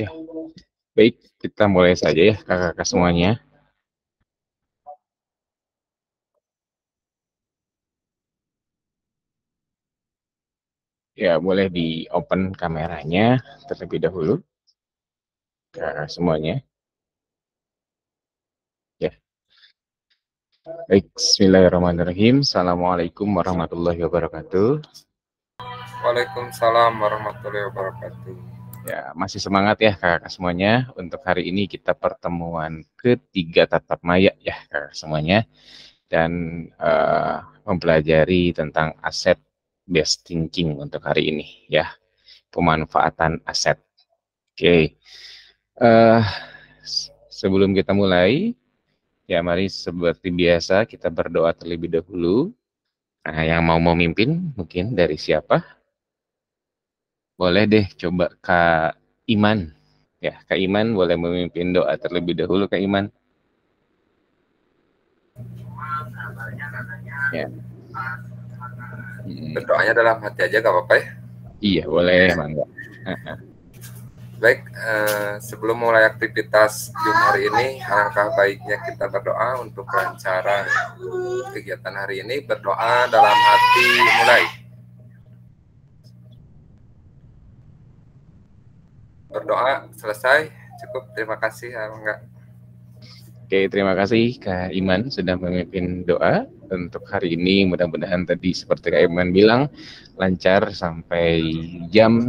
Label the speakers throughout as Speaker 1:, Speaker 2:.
Speaker 1: Ya, baik, kita mulai saja ya kakak-kakak semuanya. Ya, boleh di open kameranya terlebih dahulu, kakak semuanya. Ya, baik, bismillahirrahmanirrahim. Assalamualaikum warahmatullahi wabarakatuh.
Speaker 2: Waalaikumsalam warahmatullahi wabarakatuh.
Speaker 1: Ya, masih semangat ya kakak semuanya. Untuk hari ini kita pertemuan ketiga tatap maya ya kakak semuanya. Dan mempelajari tentang aset based thinking untuk hari ini ya. Pemanfaatan aset. Oke. Uh, Sebelum kita mulai, ya mari seperti biasa kita berdoa terlebih dahulu. Nah, yang mau memimpin mungkin dari siapa? Boleh deh coba Kak Iman. Ya, Kak Iman boleh memimpin doa terlebih dahulu, Kak Iman. Ya.
Speaker 2: Berdoanya dalam hati aja gak apa-apa ya?
Speaker 1: Iya, boleh, Mangga.
Speaker 2: Baik, sebelum mulai aktivitas Jum hari ini, alangkah baiknya kita berdoa untuk kelancaran kegiatan hari ini. Berdoa dalam hati mulai. Berdoa selesai, cukup. Terima kasih, Mangga.
Speaker 1: Oke, terima kasih Kak Iman sudah memimpin doa untuk hari ini. Mudah-mudahan tadi seperti Kak Iman bilang lancar sampai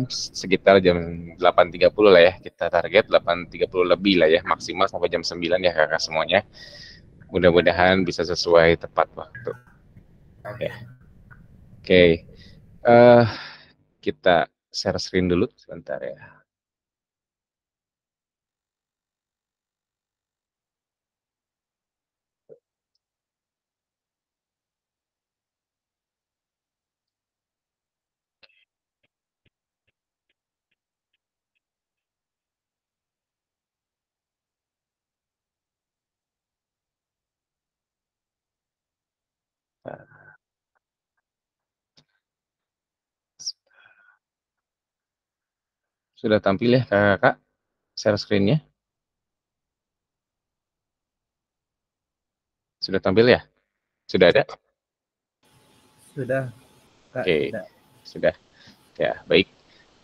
Speaker 1: sekitar jam 8.30 lah ya. Kita target 8.30 lebih lah ya, maksimal sampai jam 9 ya kakak semuanya. Mudah-mudahan bisa sesuai tepat waktu. Ya. Oke, kita share screen dulu sebentar ya. Sudah tampil ya kakak share screen-nya? Sudah tampil ya? Sudah ada?
Speaker 3: Sudah, Kak.
Speaker 1: Oke, sudah. Ya, baik.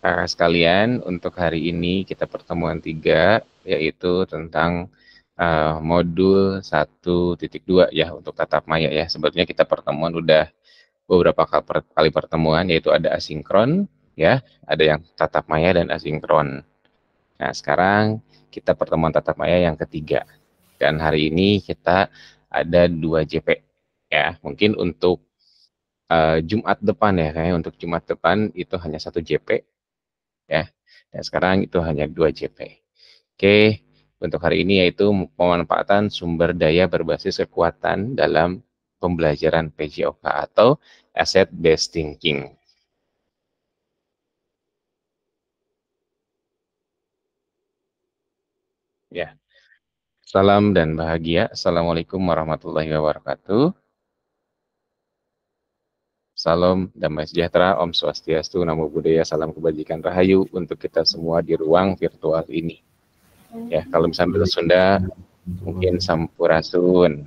Speaker 1: Kakak sekalian, untuk hari ini kita pertemuan 3, yaitu tentang modul 1.2 ya, untuk tatap maya ya. Sebetulnya kita pertemuan udah beberapa kali pertemuan, yaitu ada asinkron, ya, ada yang tatap maya dan asinkron. Nah, sekarang kita pertemuan tatap maya yang ketiga. Dan hari ini kita ada 2 JP. Ya, mungkin untuk Jumat depan ya, kayaknya untuk Jumat depan itu hanya 1 JP ya. Dan sekarang itu hanya 2 JP. Oke, untuk hari ini yaitu pemanfaatan sumber daya berbasis kekuatan dalam pembelajaran PJOK atau Asset Based Thinking. Ya. Salam dan bahagia. Assalamualaikum warahmatullahi wabarakatuh. Salam damai sejahtera, Om Swastiastu, Namo Buddhaya, salam kebajikan rahayu untuk kita semua di ruang virtual ini. Ya, kalau misalnya bahasa Sunda, mungkin Sampurasun.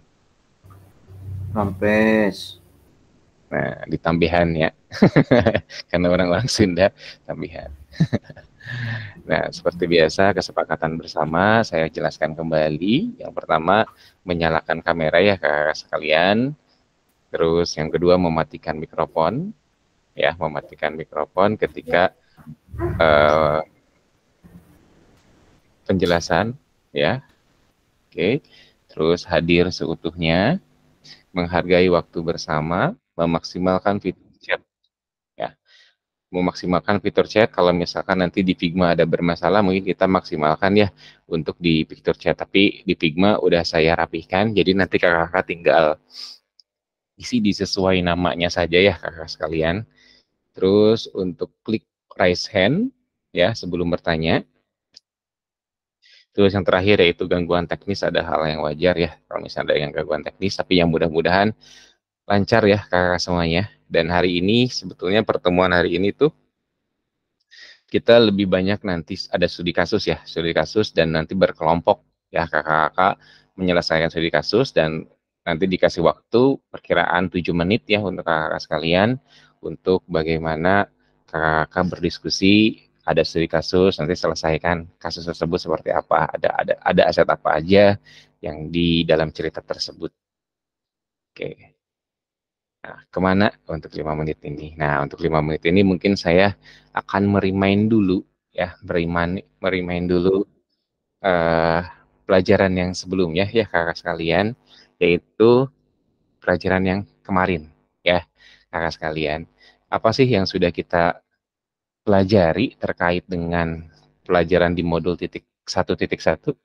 Speaker 3: Rampes.
Speaker 1: Nah, ditambihan ya. Karena orang-orang Sunda, tambihan. Nah, seperti biasa, kesepakatan bersama, saya jelaskan kembali. Yang pertama, menyalakan kamera ya kakak sekalian. Terus yang kedua, mematikan mikrofon. Ya, mematikan mikrofon ketika penjelasan ya. Oke. Terus hadir seutuhnya, menghargai waktu bersama, memaksimalkan fitur chat ya. memaksimalkan fitur chat. Kalau misalkan nanti di Figma ada bermasalah, mungkin kita maksimalkan ya untuk di fitur chat. Tapi di Figma udah saya rapihkan, jadi nanti kakak-kakak tinggal isi disesuai namanya saja ya kakak sekalian. Terus untuk klik raise hand ya sebelum bertanya. Terus yang terakhir yaitu gangguan teknis, ada hal yang wajar ya kalau misalnya ada yang gangguan teknis, tapi yang mudah-mudahan lancar ya kakak semuanya. Dan hari ini sebetulnya pertemuan hari ini tuh kita lebih banyak nanti ada studi kasus ya, studi kasus dan nanti berkelompok ya kakak-kakak menyelesaikan studi kasus dan nanti dikasih waktu perkiraan 7 menit ya untuk kakak-kakak sekalian untuk bagaimana kakak-kakak berdiskusi, ada studi kasus, nanti selesaikan kasus tersebut seperti apa, ada aset apa aja yang di dalam cerita tersebut. Oke. Nah, kemana untuk 5 menit ini? Nah, untuk 5 menit ini mungkin saya akan merimain dulu ya, merimain dulu eh, pelajaran yang sebelumnya ya kakak sekalian, yaitu pelajaran yang kemarin ya kakak sekalian. Apa sih yang sudah kita pelajari terkait dengan pelajaran di modul 1.1?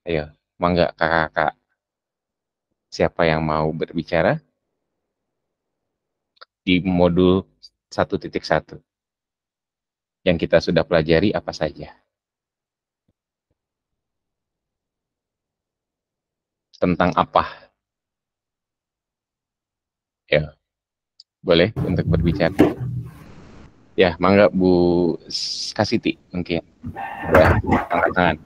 Speaker 1: Ayo, mangga kakak-kakak, siapa yang mau berbicara di modul 1.1? Yang kita sudah pelajari apa saja? Tentang apa? Ya, boleh untuk berbicara. Ya, mangga Bu Kasiti mungkin. Ya, angkat tangan.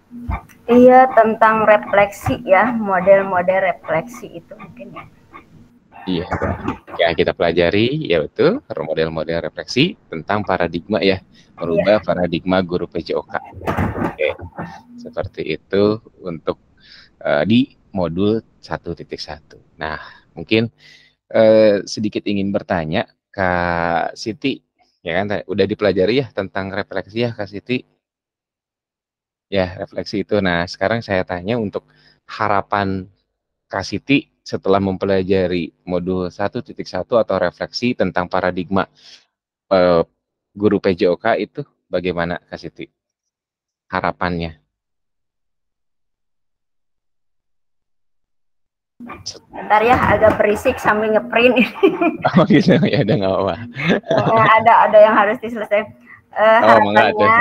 Speaker 4: Iya, tentang refleksi ya, model-model refleksi itu mungkin ya.
Speaker 1: Iya, ya kita pelajari, ya betul, model-model refleksi tentang paradigma ya, merubah paradigma guru PJOK. Oke, seperti itu untuk di modul 1.1. Nah, mungkin sedikit ingin bertanya, Kak Siti, ya kan, udah dipelajari ya tentang refleksi ya, Kak Siti? Ya, refleksi itu. Nah, sekarang saya tanya untuk harapan Kak Siti setelah mempelajari modul 1.1 atau refleksi tentang paradigma eh, guru PJOK itu bagaimana Kak Siti? Harapannya?
Speaker 4: Bentar ya, agak berisik sambil ngeprint.
Speaker 1: Oh gitu, ya udah nggak apa-apa.
Speaker 4: ada yang harus diselesaikan. Harapannya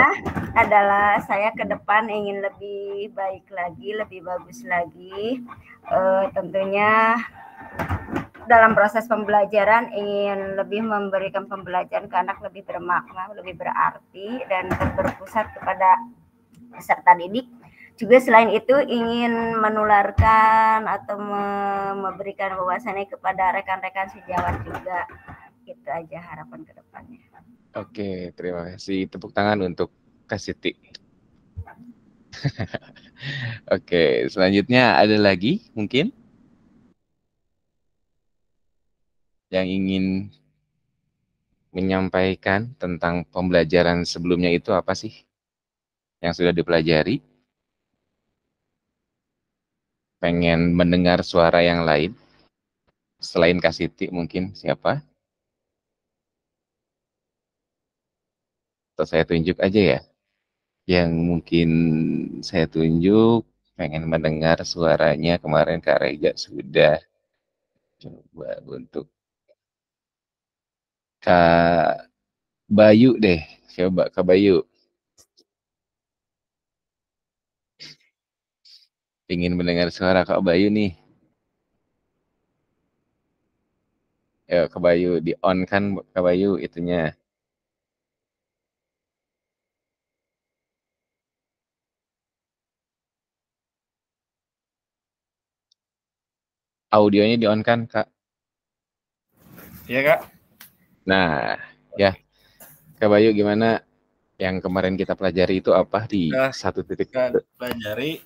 Speaker 4: adalah saya ke depan ingin lebih baik lagi, lebih bagus lagi. Tentunya dalam proses pembelajaran ingin lebih memberikan pembelajaran ke anak lebih bermakna, lebih berarti, dan berpusat kepada peserta didik. Juga selain itu ingin menularkan atau memberikan wawasannya kepada rekan-rekan sejawat juga. Itu aja harapan ke depannya.
Speaker 1: Oke, terima kasih. Tepuk tangan untuk Kak Siti. Oke, selanjutnya ada lagi mungkin yang ingin menyampaikan tentang pembelajaran sebelumnya itu apa sih yang sudah dipelajari? Pengen mendengar suara yang lain selain Kak Siti mungkin siapa? Atau saya tunjuk aja ya? Yang mungkin saya tunjuk pengen mendengar suaranya, kemarin Kak Reja sudah. Coba untuk Kak Bayu deh, coba Kak Bayu. Ingin mendengar suara Kak Bayu nih. Ya, Kak Bayu di on kan Kak Bayu itunya. Audionya di on kan Kak?
Speaker 5: Iya Kak.
Speaker 1: Nah, ya Kak Bayu gimana yang kemarin kita pelajari itu apa di 1.1?
Speaker 5: Kita pelajari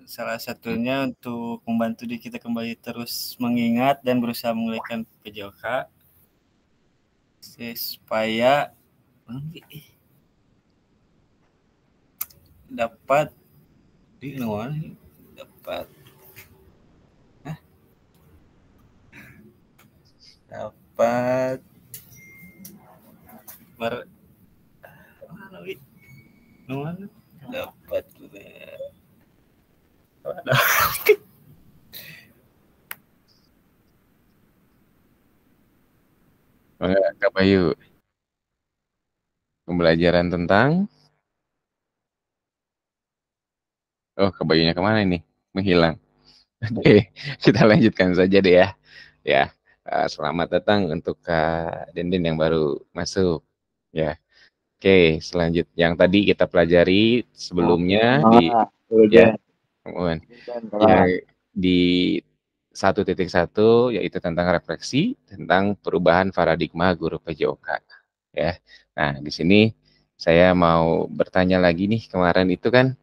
Speaker 5: salah satunya untuk membantu diri kita kembali terus mengingat dan berusaha memulihkan PJOK supaya dapat Mana? Dapat.
Speaker 1: Kak Bayu. Pembelajaran tentang Kak Bayunya kemana ini? Menghilang. Oke, kita lanjutkan saja deh ya. Ya, selamat datang untuk Kak Denden yang baru masuk. Ya, oke. Selanjutnya yang tadi kita pelajari sebelumnya ya, kemudian yang di 1.1 yaitu tentang refleksi tentang perubahan paradigma guru PJOK. Ya, nah di sini saya mau bertanya lagi nih, kemarin itu kan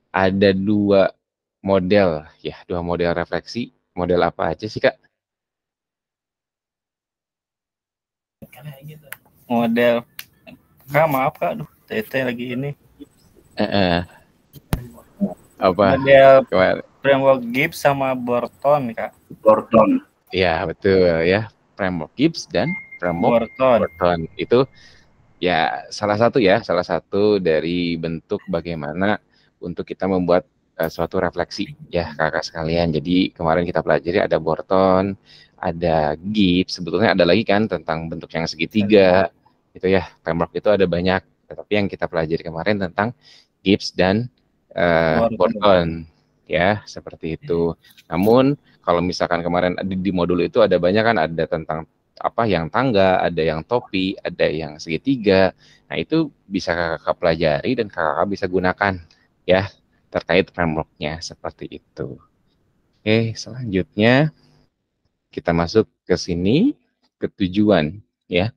Speaker 1: ada dua model refleksi. Model apa aja sih Kak?
Speaker 5: Model Kak, maaf Kak, Tete lagi ini.
Speaker 1: Apa?
Speaker 5: Model framework Gibbs sama Borton Kak.
Speaker 3: Borton.
Speaker 1: Ya betul ya, framework Gibbs dan framework Borton itu ya salah satu dari bentuk bagaimana untuk kita membuat suatu refleksi ya kakak sekalian. Jadi kemarin kita pelajari ada Borton, ada Gibbs, sebetulnya ada lagi kan tentang bentuk yang segitiga gitu ya. Framework itu ada banyak, tetapi yang kita pelajari kemarin tentang Gibbs dan Borton ya, seperti itu. Namun kalau misalkan kemarin di modul itu ada banyak kan, ada tentang apa yang tangga, ada yang topi, ada yang segitiga. Nah, itu bisa kakak pelajari dan kakak bisa gunakan ya terkait frameworknya seperti itu. Oke, selanjutnya kita masuk ke sini ke tujuan ya.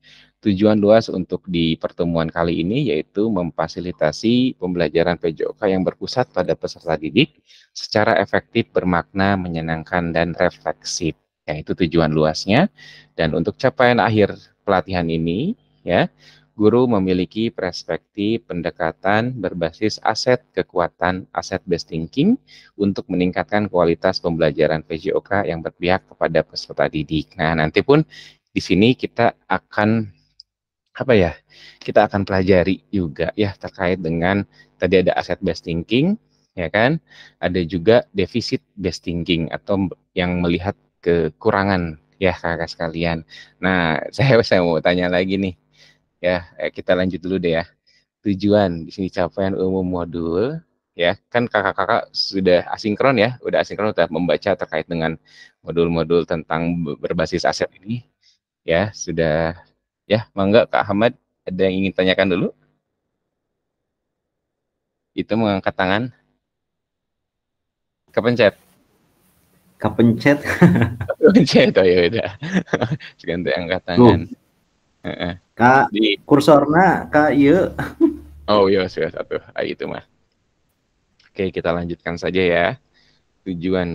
Speaker 1: Tujuan luas untuk di pertemuan kali ini yaitu memfasilitasi pembelajaran PJOK yang berpusat pada peserta didik secara efektif, bermakna, menyenangkan, dan refleksif. Ya, itu tujuan luasnya. Dan untuk capaian akhir pelatihan ini, ya, guru memiliki perspektif pendekatan berbasis aset kekuatan, aset-based thinking untuk meningkatkan kualitas pembelajaran PJOK yang berpihak kepada peserta didik. Nah, nanti pun di sini kita akan kita akan pelajari juga ya terkait dengan tadi ada aset based thinking ya kan, ada juga defisit based thinking atau yang melihat kekurangan ya kakak sekalian. Nah, saya mau tanya lagi nih ya, kita lanjut dulu deh ya. Tujuan di sini capaian umum modul ya kan, kakak-kakak sudah asinkron ya, udah membaca terkait dengan modul-modul tentang berbasis aset ini ya, sudah. Ya, mangga Kak Ahmad, ada yang ingin tanyakan dulu? Itu mengangkat tangan. Kepencet. Kepencet, oh ya udah. Ganti angkat tangan.
Speaker 3: Kak, kursorna Kak ieu.
Speaker 1: Oh iya, sudah satu. Itu mah. Oke, kita lanjutkan saja ya. Tujuan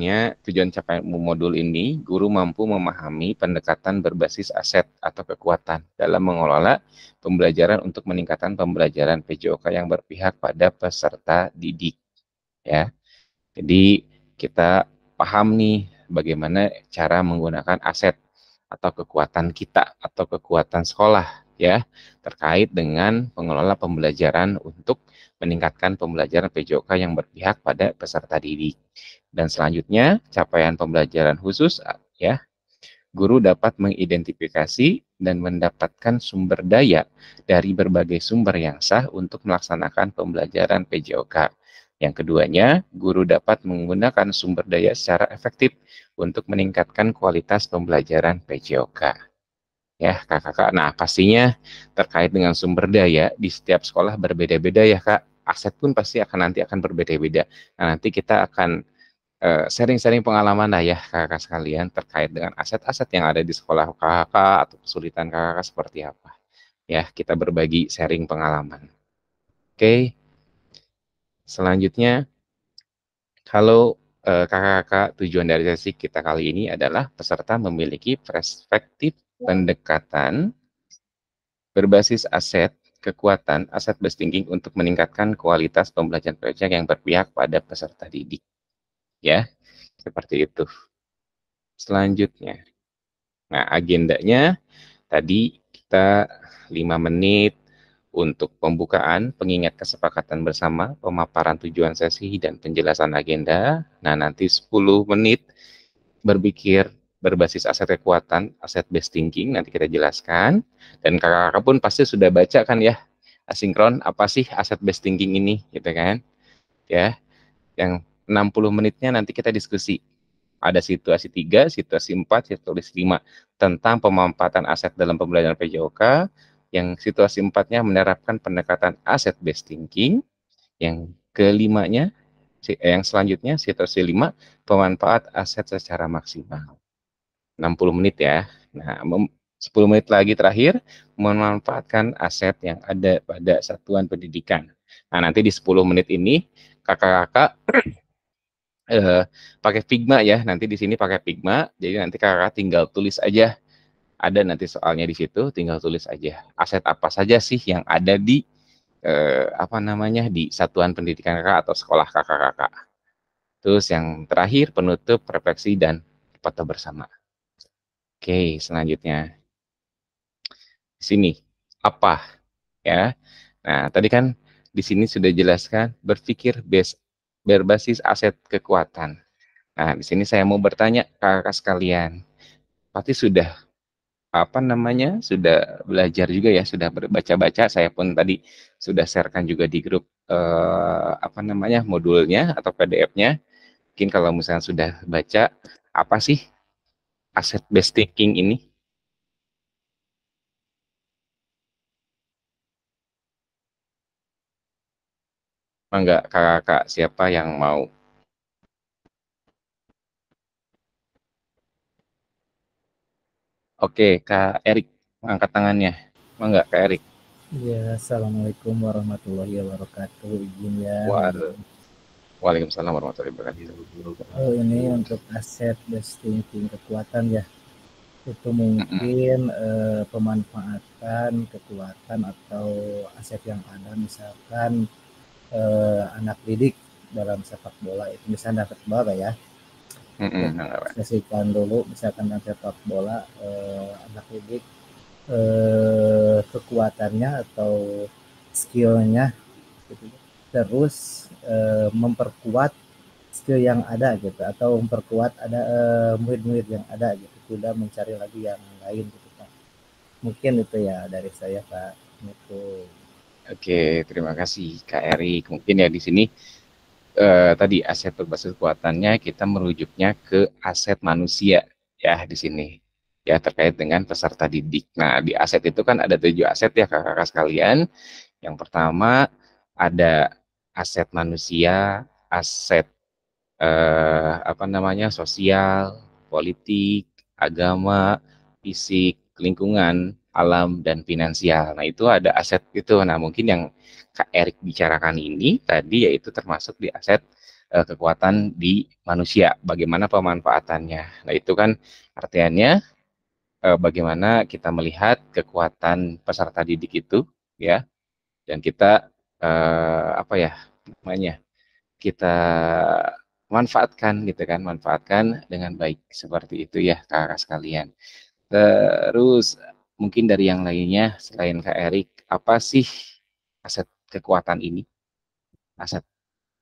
Speaker 1: capaian modul ini, guru mampu memahami pendekatan berbasis aset atau kekuatan dalam mengelola pembelajaran untuk meningkatkan pembelajaran PJOK yang berpihak pada peserta didik. Ya, jadi kita paham nih bagaimana cara menggunakan aset atau kekuatan kita atau kekuatan sekolah ya terkait dengan pengelola pembelajaran untuk meningkatkan pembelajaran PJOK yang berpihak pada peserta didik. Dan selanjutnya, capaian pembelajaran khusus ya. Guru dapat mengidentifikasi dan mendapatkan sumber daya dari berbagai sumber yang sah untuk melaksanakan pembelajaran PJOK. Yang keduanya, guru dapat menggunakan sumber daya secara efektif untuk meningkatkan kualitas pembelajaran PJOK. Ya, kakak-kakak. Nah, pastinya terkait dengan sumber daya di setiap sekolah berbeda-beda ya, Kak. Aset pun pasti nanti akan berbeda-beda. Nah, nanti kita akan sharing-sharing pengalaman lah ya kakak sekalian terkait dengan aset-aset yang ada di sekolah kakak atau kesulitan kakak seperti apa. Ya, kita berbagi sharing pengalaman. Oke. Selanjutnya, kalau kakak-kakak, tujuan dari sesi kita kali ini adalah peserta memiliki perspektif pendekatan berbasis aset, kekuatan, aset based thinking untuk meningkatkan kualitas pembelajaran PJOK yang berpihak pada peserta didik. Ya, seperti itu. Selanjutnya, nah agendanya tadi kita 5 menit untuk pembukaan, pengingat kesepakatan bersama, pemaparan tujuan sesi, dan penjelasan agenda. Nah, nanti 10 menit berpikir berbasis aset kekuatan, aset based thinking, nanti kita jelaskan. Dan kakak-kakak pun pasti sudah baca kan ya, asinkron, apa sih aset based thinking ini, gitu kan. Ya, yang 60 menitnya nanti kita diskusi. Ada situasi 3, situasi 4, situasi 5 tentang pemanfaatan aset dalam pembelajaran PJOK. Yang situasi 4-nya menerapkan pendekatan aset based thinking. Yang kelimanya, yang selanjutnya situasi 5, pemanfaat aset secara maksimal. 60 menit ya. Nah, 10 menit lagi terakhir, memanfaatkan aset yang ada pada satuan pendidikan. Nah, nanti di 10 menit ini, kakak-kakak pakai Figma ya, nanti di sini pakai Figma, jadi nanti kakak tinggal tulis aja, ada nanti soalnya di situ, tinggal tulis aja aset apa saja sih yang ada di apa namanya di satuan pendidikan kakak atau sekolah kakak-kakak. Terus yang terakhir penutup, refleksi, dan foto bersama. Oke, selanjutnya di sini apa ya? Nah, tadi kan di sini sudah jelaskan berpikir berbasis aset kekuatan. Nah, di sini saya mau bertanya kakak sekalian, pasti sudah apa namanya sudah belajar juga ya, sudah berbaca-baca. Saya pun tadi sudah sharekan juga di grup apa namanya modulnya atau PDF-nya. Mungkin kalau misalnya sudah baca, apa sih aset based thinking ini? Enggak, kakak siapa yang mau? Oke, Kak Erik, angkat tangannya. Enggak, Kak Erik?
Speaker 6: Ya, Assalamualaikum warahmatullahi wabarakatuh. Izin ya.
Speaker 1: Waalaikumsalam warahmatullahi wabarakatuh.
Speaker 6: Oh, ini untuk aset based thinking kekuatan ya. Itu mungkin pemanfaatan kekuatan atau aset yang ada, misalkan anak didik dalam sepak bola itu, misalnya sepak bola ya. Sesikan dulu, misalkan dalam sepak bola anak didik kekuatannya atau skillnya gitu. Terus memperkuat skill yang ada gitu, atau memperkuat ada murid-murid yang ada gitu, tidak mencari lagi yang lain gitu Pak. Mungkin itu ya dari saya Pak. Itu.
Speaker 1: Oke, terima kasih Kak Erik. Mungkin ya di sini tadi aset berbasis kekuatannya kita merujuknya ke aset manusia ya di sini ya, terkait dengan peserta didik. Nah, di aset itu kan ada 7 aset ya kakak-kakak sekalian. Yang pertama ada aset manusia, aset apa namanya sosial, politik, agama, fisik, lingkungan, alam, dan finansial. Nah, itu ada aset itu. Nah, mungkin yang Kak Erik bicarakan ini tadi yaitu termasuk di aset kekuatan di manusia. Bagaimana pemanfaatannya. Nah, itu kan artiannya bagaimana kita melihat kekuatan peserta didik itu ya, dan kita apa ya namanya, kita manfaatkan gitu kan, manfaatkan dengan baik seperti itu ya kakak sekalian. Terus mungkin dari yang lainnya selain Kak Erik, apa sih aset kekuatan ini, aset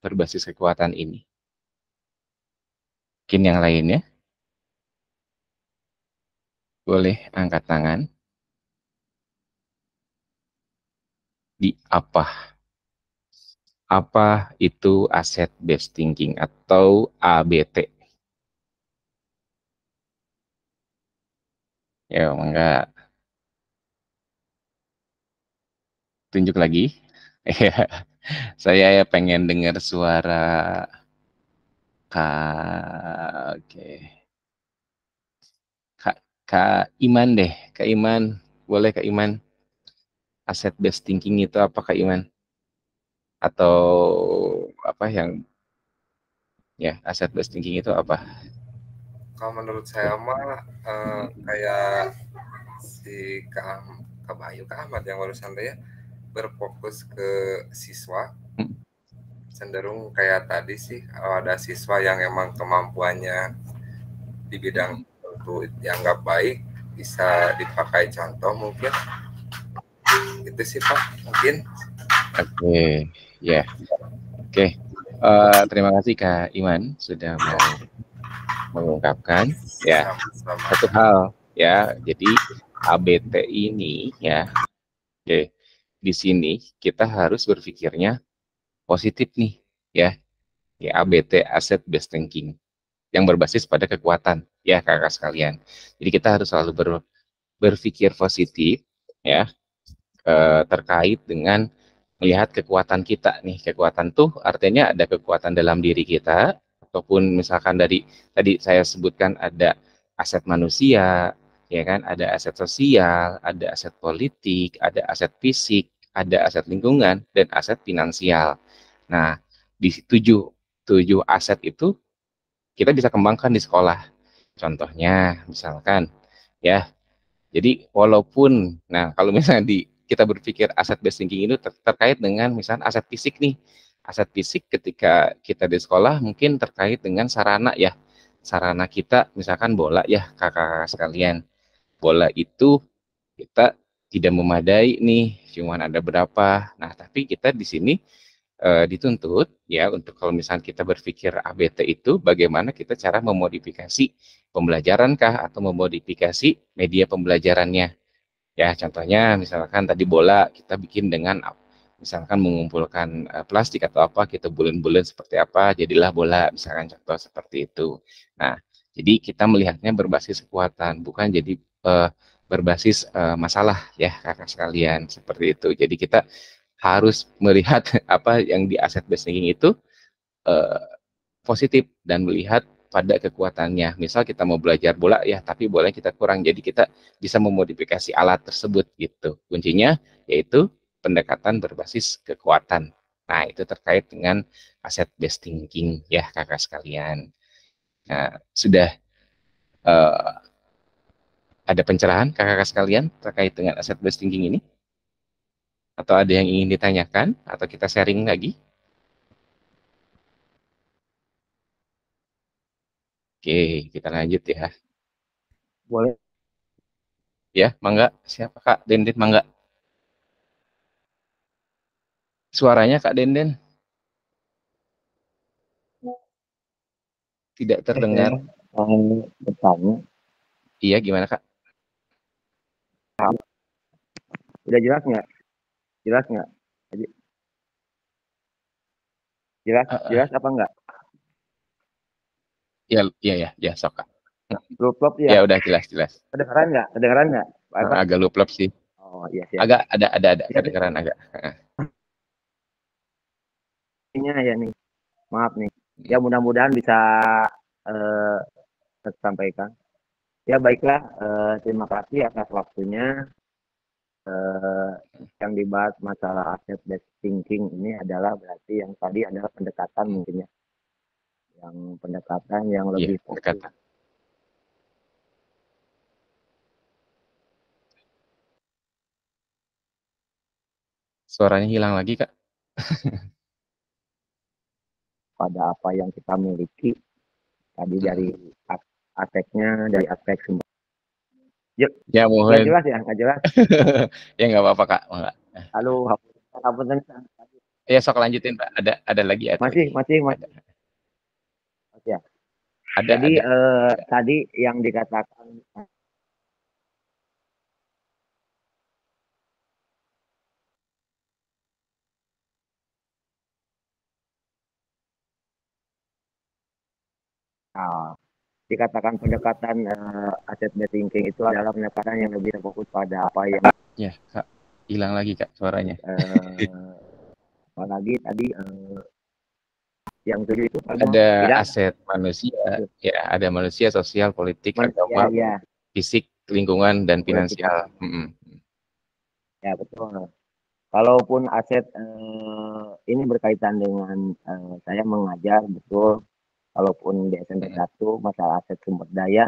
Speaker 1: berbasis kekuatan ini? Mungkin yang lainnya boleh angkat tangan. Di apa? Apa itu aset based thinking atau ABT? Ya, enggak. Tunjuk lagi. Saya pengen dengar suara Kak. Oke. Kak Iman deh. Kak Iman. Boleh Kak Iman. Aset based thinking itu apa Kak Iman? Atau apa yang ya aset based thinking itu apa?
Speaker 2: Kalau menurut saya mah kayak si Kak Bayu, Kak Ahmad yang barusan ya, berfokus ke siswa. Cenderung kayak tadi sih, kalau ada siswa yang emang kemampuannya di bidang tertentu dianggap baik, bisa dipakai contoh mungkin. Itu sih Pak mungkin.
Speaker 1: Oke, ya. Oke. Terima kasih Kak Iman sudah mau mengungkapkan ya. Satu hal ya, jadi ABT ini ya. Oke. Di sini kita harus berpikirnya positif nih ya. Ya, ABT, Asset Based Thinking, yang berbasis pada kekuatan ya kakak sekalian. Jadi kita harus selalu berpikir positif ya, terkait dengan melihat kekuatan kita nih. Kekuatan tuh artinya ada kekuatan dalam diri kita, ataupun misalkan dari tadi saya sebutkan ada aset manusia, ya kan, ada aset sosial, ada aset politik, ada aset fisik, ada aset lingkungan, dan aset finansial. Nah, di tujuh aset itu kita bisa kembangkan di sekolah. Contohnya, misalkan, ya, jadi walaupun, nah kalau misalnya kita berpikir aset based thinking itu terkait dengan misalnya aset fisik nih. Aset fisik ketika kita di sekolah mungkin terkait dengan sarana ya. Sarana kita misalkan bola ya kakak-kakak sekalian. Bola itu kita tidak memadai nih, cuman ada berapa. Nah, tapi kita di sini dituntut ya untuk kalau misalnya kita berpikir ABT itu bagaimana kita cara memodifikasi pembelajaran kah atau memodifikasi media pembelajarannya. Ya, contohnya misalkan tadi bola kita bikin dengan misalkan mengumpulkan plastik atau apa, kita bulan-bulan seperti apa, jadilah bola, misalkan contoh seperti itu. Nah, jadi kita melihatnya berbasis kekuatan, bukan jadi berbasis masalah ya kakak sekalian, seperti itu. Jadi kita harus melihat apa yang di aset based thinking itu uh, positif dan melihat pada kekuatannya. Misal kita mau belajar bola ya, tapi bola kita kurang, jadi kita bisa memodifikasi alat tersebut gitu. Kuncinya yaitu pendekatan berbasis kekuatan. Nah, itu terkait dengan aset based thinking ya kakak sekalian. Nah, sudah uh, ada pencerahan kakak sekalian terkait dengan aset based thinking ini? Atau ada yang ingin ditanyakan atau kita sharing lagi? Oke, kita lanjut ya.
Speaker 3: Boleh.
Speaker 1: Ya, mangga. Siapa Kak Denden, mangga. Suaranya Kak Denden tidak terdengar.
Speaker 3: Bertanya.
Speaker 1: Iya, gimana Kak?
Speaker 3: Udah jelas nggak? Jelas nggak? Jelas apa enggak?
Speaker 1: Ya, iya ya, ya sok Kak.
Speaker 3: Luplop ya?
Speaker 1: Ya udah jelas.
Speaker 3: Kedengeran nggak? Kedengeran nggak?
Speaker 1: Agak luplop sih.
Speaker 3: Oh iya sih.
Speaker 1: Agak ada kedengeran agak.
Speaker 3: Ini ya nih. Maaf nih. Ya mudah-mudahan bisa tersampaikan. Ya baiklah, terima kasih atas waktunya. Yang dibahas masalah asset based thinking ini adalah berarti yang tadi adalah pendekatan mungkin ya. Yang pendekatan yang lebih fokus.
Speaker 1: Suaranya hilang lagi Kak.
Speaker 3: Pada apa yang kita miliki tadi dari aspeknya, dari aspek sumber.
Speaker 1: Ya mohon.
Speaker 3: Nggak jelas ya, nggak jelas.
Speaker 1: Ya nggak apa-apa Kak, enggak.
Speaker 3: Halo, hapunten.
Speaker 1: Ya sok lanjutin Pak. Ada lagi atau
Speaker 3: masih.
Speaker 1: Ada.
Speaker 3: Ya.
Speaker 1: Ada.
Speaker 3: Jadi tadi yang dikatakan dikatakan pendekatan asset based thinking itu adalah pendekatan yang lebih fokus pada apa yang
Speaker 1: ya Kak, hilang lagi Kak suaranya.
Speaker 3: Apalagi tadi yang tujuh itu
Speaker 1: ada aset manusia ya, ada manusia, sosial, politik, agama, fisik, lingkungan, dan finansial.
Speaker 3: Ya betul. Kalaupun aset ini berkaitan dengan saya mengajar, betul. Kalaupun di SMP 1 masalah aset sumber daya,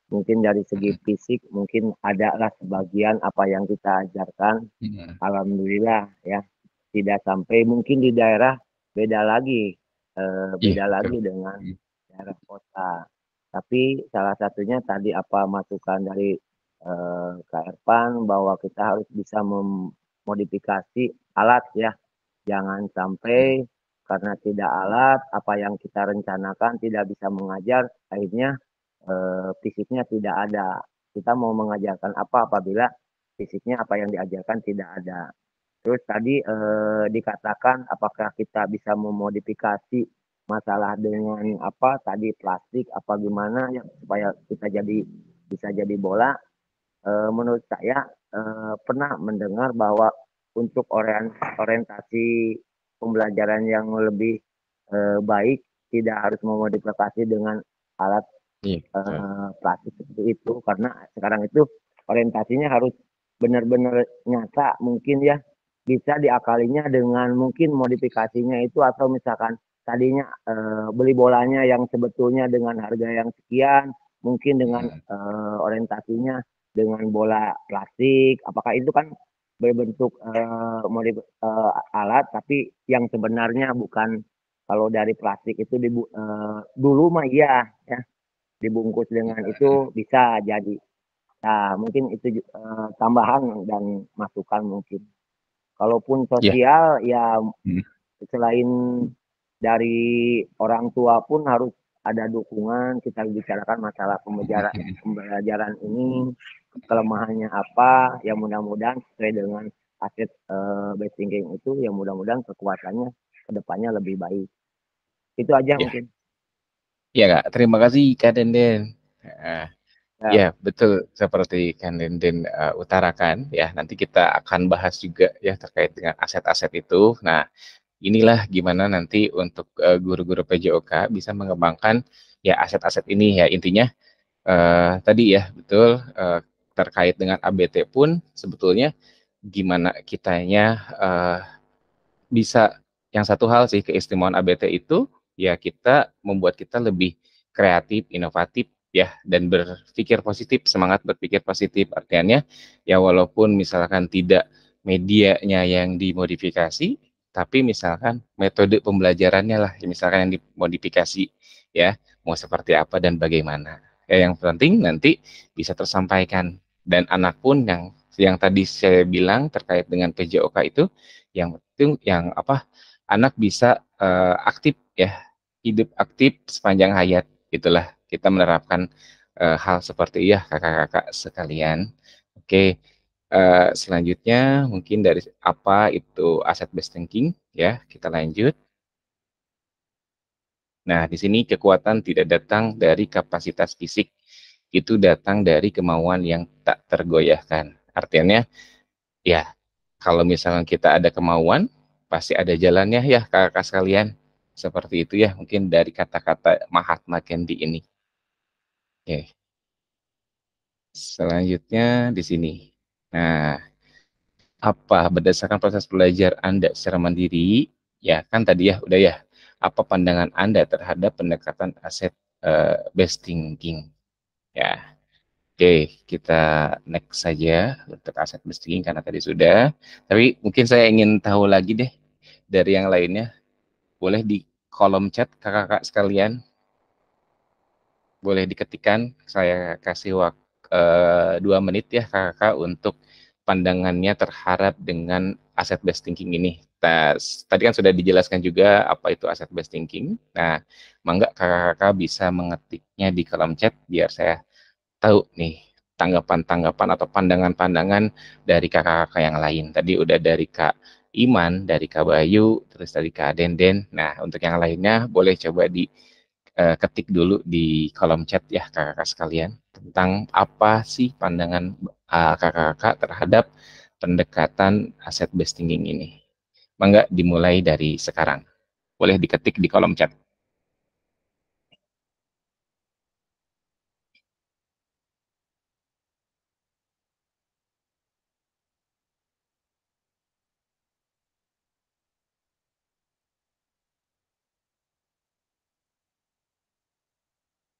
Speaker 3: mungkin dari segi fisik mungkin adalah sebagian apa yang kita ajarkan. Alhamdulillah ya, tidak sampai mungkin di daerah beda lagi dengan daerah kota. Tapi salah satunya tadi apa masukan dari Kak Ervan bahwa kita harus bisa modifikasi alat ya. Jangan sampai karena tidak alat, apa yang kita rencanakan tidak bisa mengajar, akhirnya fisiknya tidak ada. Kita mau mengajarkan apa apabila fisiknya apa yang diajarkan tidak ada. Terus tadi dikatakan apakah kita bisa memodifikasi masalah dengan apa tadi plastik apa gimana ya supaya kita bisa jadi bola. Menurut saya pernah mendengar bahwa untuk orientasi pembelajaran yang lebih baik tidak harus memodifikasi dengan alat plastik seperti itu karena sekarang itu orientasinya harus benar-benar nyata mungkin ya bisa diakalinya dengan mungkin modifikasinya itu atau misalkan tadinya beli bolanya yang sebetulnya dengan harga yang sekian mungkin dengan orientasinya dengan bola plastik apakah itu kan berbentuk alat tapi yang sebenarnya bukan kalau dari plastik itu dulu mah iya ya dibungkus dengan itu bisa jadi. Nah, mungkin itu tambahan dan masukan mungkin. Kalaupun sosial ya selain dari orang tua pun harus ada dukungan. Kita bicarakan masalah pembelajaran ini, kelemahannya apa, yang mudah-mudahan sesuai dengan aset based thinking itu, yang mudah-mudahan kekuatannya kedepannya lebih baik. Itu aja mungkin.
Speaker 1: Ya Kak, terima kasih Kak Denden. Ya betul seperti Kak Denden utarakan ya. Nanti kita akan bahas juga ya terkait dengan aset-aset itu. Nah inilah gimana nanti untuk guru-guru PJOK bisa mengembangkan ya aset-aset ini ya intinya tadi ya betul terkait dengan ABT pun sebetulnya gimana kitanya bisa yang satu hal sih keistimewaan ABT itu ya kita membuat kita lebih kreatif, inovatif ya dan berpikir positif, semangat berpikir positif artinya ya walaupun misalkan tidak medianya yang dimodifikasi tapi misalkan metode pembelajarannya lah misalkan yang dimodifikasi ya mau seperti apa dan bagaimana ya yang penting nanti bisa tersampaikan dan anak pun yang tadi saya bilang terkait dengan PJOK itu yang penting yang apa anak bisa aktif ya hidup aktif sepanjang hayat itulah kita menerapkan hal seperti ya kakak-kakak sekalian. Oke selanjutnya mungkin dari apa itu aset based thinking ya kita lanjut. Nah di sini kekuatan tidak datang dari kapasitas fisik itu datang dari kemauan yang tak tergoyahkan artinya ya kalau misalnya kita ada kemauan pasti ada jalannya ya kakak sekalian seperti itu ya mungkin dari kata-kata Mahatma Gandhi ini. Oke selanjutnya di sini nah apa berdasarkan proses belajar Anda secara mandiri ya kan tadi ya udah ya apa pandangan Anda terhadap pendekatan aset based thinking ya. Oke, kita next saja untuk aset based thinking karena tadi sudah. Tapi mungkin saya ingin tahu lagi deh dari yang lainnya. Boleh di kolom chat kakak-kakak sekalian. Boleh diketikkan. Saya kasih waktu 2 menit ya kakak-kakak untuk pandangannya terhadap dengan aset based thinking ini. Tadi kan sudah dijelaskan juga apa itu aset based thinking. Nah, mangga kakak-kakak bisa mengetiknya di kolom chat biar saya tahu nih tanggapan-tanggapan atau pandangan-pandangan dari kakak-kakak yang lain. Tadi udah dari Kak Iman, dari Kak Bayu, terus dari Kak Denden. Nah, untuk yang lainnya boleh coba diketik dulu di kolom chat ya kakak-kakak sekalian tentang apa sih pandangan kakak-kakak terhadap pendekatan aset based thinking ini. Mangga dimulai dari sekarang. Boleh diketik di kolom chat.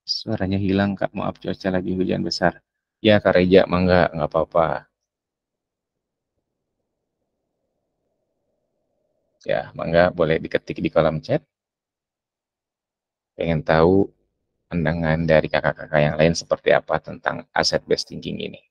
Speaker 1: Suaranya hilang Kak, maaf cuaca lagi hujan besar. Ya Kak Reja, mangga, nggak apa-apa. Ya, mangga boleh diketik di kolom chat. Pengen tahu pandangan dari kakak-kakak yang lain seperti apa tentang asset based thinking ini.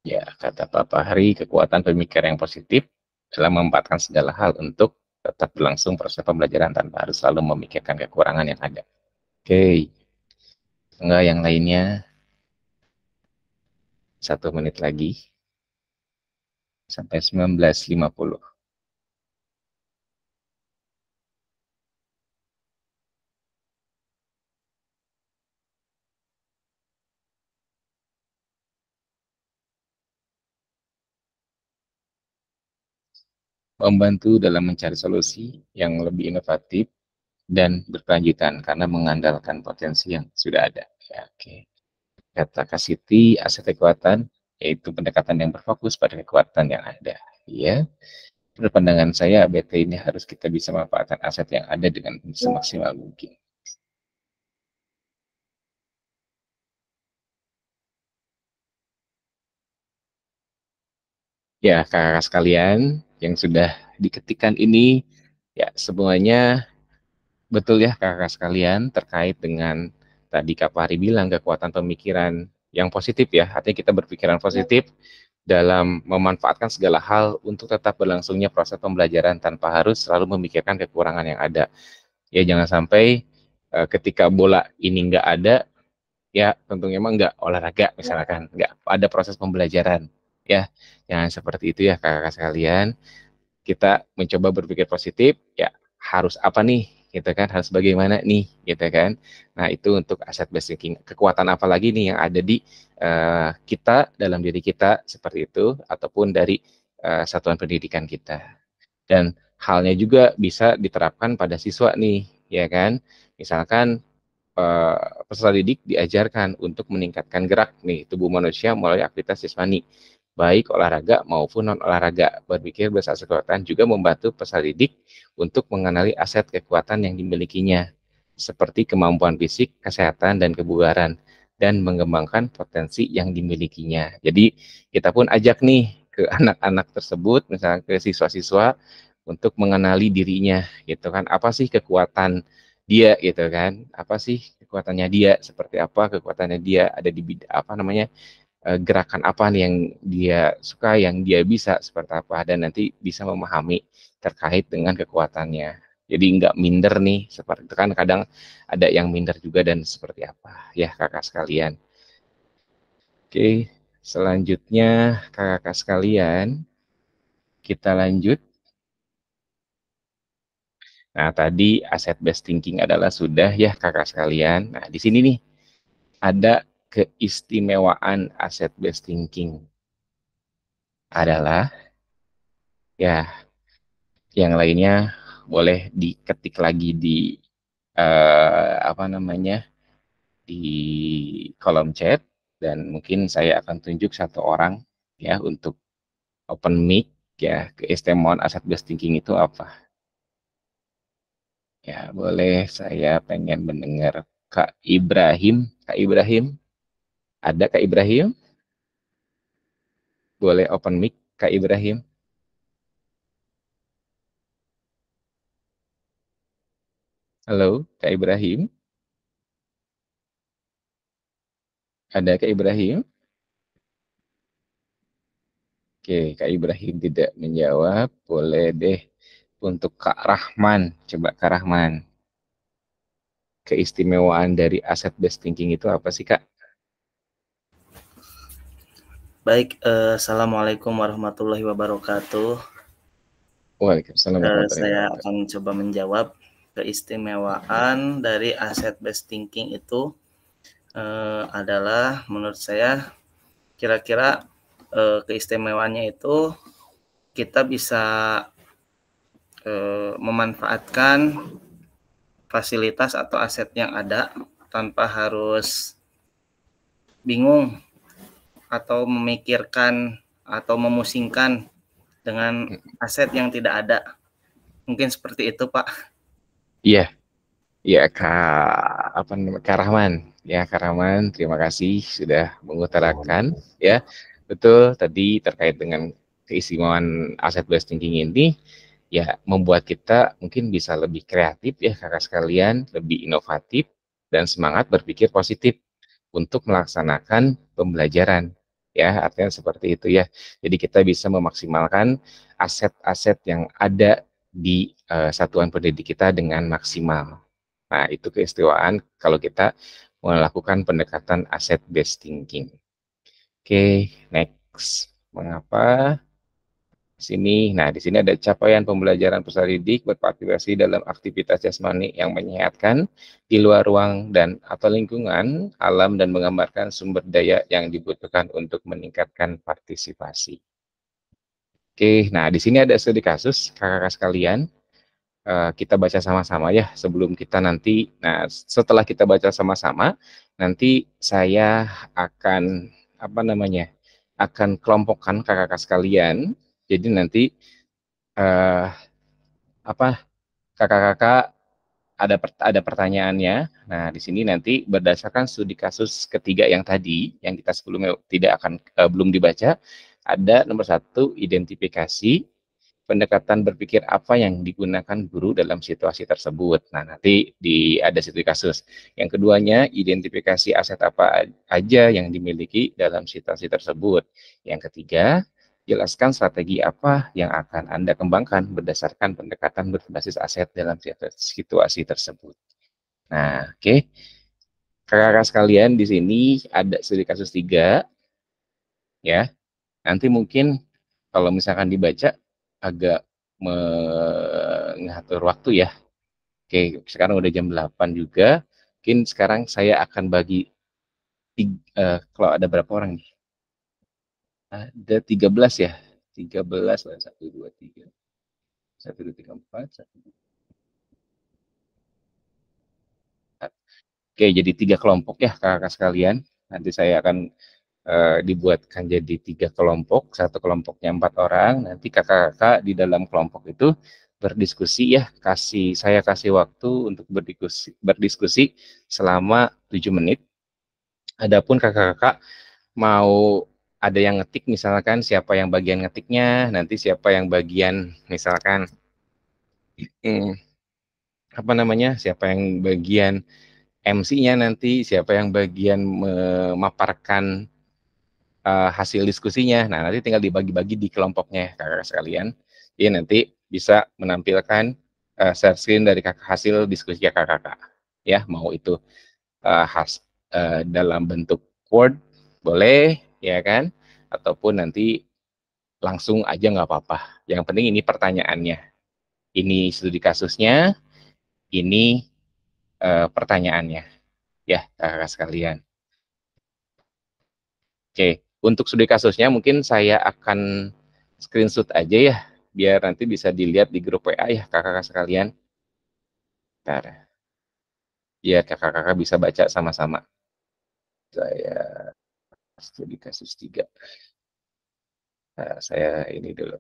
Speaker 1: Ya, kata Pak Fahri, kekuatan pemikiran yang positif dalam memanfaatkan segala hal untuk tetap berlangsung proses pembelajaran tanpa harus selalu memikirkan kekurangan yang ada. Oke, enggak yang lainnya 1 menit lagi sampai 19.50. Membantu dalam mencari solusi yang lebih inovatif dan berkelanjutan karena mengandalkan potensi yang sudah ada. Ya, oke. Kata Kasiti, aset kekuatan yaitu pendekatan yang berfokus pada kekuatan yang ada. Ya, menurut pandangan saya, BT ini harus kita bisa memanfaatkan aset yang ada dengan semaksimal mungkin. Ya, kakak sekalian yang sudah diketikkan ini, ya semuanya betul ya kakak sekalian terkait dengan tadi Kak Fahri bilang kekuatan pemikiran yang positif ya. Artinya kita berpikiran positif dalam memanfaatkan segala hal untuk tetap berlangsungnya proses pembelajaran tanpa harus selalu memikirkan kekurangan yang ada. Ya jangan sampai ketika bola ini nggak ada, ya tentunya emang nggak olahraga misalkan, nggak ada proses pembelajaran. Ya, jangan seperti itu ya kakak sekalian. Kita mencoba berpikir positif, ya harus apa nih, gitu kan, harus bagaimana nih, gitu kan. Nah itu untuk aset based thinking. Kekuatan apa lagi nih yang ada di kita, dalam diri kita, seperti itu, ataupun dari satuan pendidikan kita. Dan halnya juga bisa diterapkan pada siswa nih, ya kan. Misalkan peserta didik diajarkan untuk meningkatkan gerak nih tubuh manusia melalui aktivitas jasmani, baik olahraga maupun non olahraga. Berpikir berdasarkan kekuatan juga membantu peserta didik untuk mengenali aset kekuatan yang dimilikinya, seperti kemampuan fisik, kesehatan, dan kebugaran, dan mengembangkan potensi yang dimilikinya. Jadi kita pun ajak nih ke anak-anak tersebut, misalnya ke siswa-siswa, untuk mengenali dirinya, gitu kan. Apa sih kekuatan dia, gitu kan? Apa sih kekuatannya dia? Seperti apa kekuatannya dia? Ada di apa namanya? Gerakan apa nih yang dia suka, yang dia bisa seperti apa, dan nanti bisa memahami terkait dengan kekuatannya. Jadi nggak minder nih, seperti itu kan kadang ada yang minder juga dan seperti apa ya kakak sekalian. Oke, selanjutnya kakak sekalian kita lanjut. Nah tadi aset based thinking adalah sudah ya kakak sekalian. Nah di sini nih ada keistimewaan aset based thinking adalah ya yang lainnya boleh diketik lagi di apa namanya di kolom chat, dan mungkin saya akan tunjuk satu orang ya untuk open mic. Ya, keistimewaan aset based thinking itu apa ya? Boleh, saya pengen mendengar Kak Ibrahim. Kak Ibrahim, ada Kak Ibrahim? Boleh open mic Kak Ibrahim? Halo Kak Ibrahim, ada Kak Ibrahim? Oke, Kak Ibrahim tidak menjawab. Boleh deh untuk Kak Rahman. Coba Kak Rahman. Keistimewaan dari aset based thinking itu apa sih, Kak?
Speaker 5: Baik, Assalamualaikum warahmatullahi wabarakatuh.
Speaker 1: Waalaikumsalam warahmatullahi
Speaker 5: Saya
Speaker 1: wabarakatuh.
Speaker 5: akan coba menjawab keistimewaan dari aset based thinking itu adalah menurut saya kira-kira keistimewaannya itu kita bisa memanfaatkan fasilitas atau aset yang ada tanpa harus bingung atau memikirkan atau memusingkan dengan aset yang tidak ada. Mungkin seperti itu, Pak.
Speaker 1: Iya, ya Kak, apa namanya, Kak Rahman. Ya Kak Rahman, terima kasih sudah mengutarakan. Ya, betul tadi terkait dengan keistimewaan aset based thinking ini. ya membuat kita mungkin bisa lebih kreatif ya kakak sekalian, lebih inovatif dan semangat berpikir positif untuk melaksanakan pembelajaran. Ya, artinya seperti itu ya. Jadi kita bisa memaksimalkan aset-aset yang ada di satuan pendidik kita dengan maksimal. Nah, itu keistimewaan kalau kita melakukan pendekatan asset based thinking. Oke, next. Mengapa? Sini, nah di sini ada capaian pembelajaran peserta didik berpartisipasi dalam aktivitas jasmani yang menyehatkan di luar ruang dan atau lingkungan alam dan menggambarkan sumber daya yang dibutuhkan untuk meningkatkan partisipasi. Oke, nah di sini ada studi kasus kakak-kakak sekalian. Kita baca sama-sama ya sebelum kita nanti. Nah, setelah kita baca sama-sama, nanti saya akan apa namanya? Akan kelompokkan kakak-kakak sekalian. Jadi nanti eh, apa kakak-kakak ada pertanyaannya. Nah, di sini nanti berdasarkan studi kasus ketiga yang tadi yang kita sebelumnya tidak akan belum dibaca, ada nomor 1 identifikasi pendekatan berpikir apa yang digunakan guru dalam situasi tersebut. Nah, nanti ada studi kasus. Yang keduanya, identifikasi aset apa aja yang dimiliki dalam situasi tersebut. Yang ketiga, jelaskan strategi apa yang akan Anda kembangkan berdasarkan pendekatan berbasis aset dalam situasi tersebut. Nah, oke. Kakak-kakak sekalian, di sini ada studi kasus 3, ya. Nanti mungkin kalau misalkan dibaca agak mengatur waktu ya. Oke, sekarang udah jam 8 juga. Mungkin sekarang saya akan bagi kalau ada berapa orang nih? Ada 13 ya. 13 lah, 1 2 3. 1 2 3 4 1. Oke, jadi 3 kelompok ya kakak sekalian. Nanti saya akan dibuatkan jadi 3 kelompok, satu kelompoknya 4 orang. Nanti kakak-kakak di dalam kelompok itu berdiskusi ya, saya kasih waktu untuk berdiskusi selama 7 menit. Adapun kakak-kakak mau ada yang ngetik, misalkan siapa yang bagian ngetiknya, nanti siapa yang bagian misalkan apa namanya, siapa yang bagian MC-nya, nanti siapa yang bagian memaparkan hasil diskusinya. Nah, nanti tinggal dibagi-bagi di kelompoknya kakak sekalian. Jadi nanti bisa menampilkan share screen dari hasil diskusi kakak-kakak. Ya, mau itu dalam bentuk Word boleh, ya kan? Ataupun nanti langsung aja nggak apa-apa. Yang penting ini pertanyaannya. Ini studi kasusnya, ini pertanyaannya. Ya, kakak sekalian. Oke, untuk studi kasusnya mungkin saya akan screenshot aja ya, biar nanti bisa dilihat di grup WA ya kakak-kakak sekalian. Bentar, biar kakak-kakak bisa baca sama-sama. Saya studi kasus 3. Nah, saya ini dulu.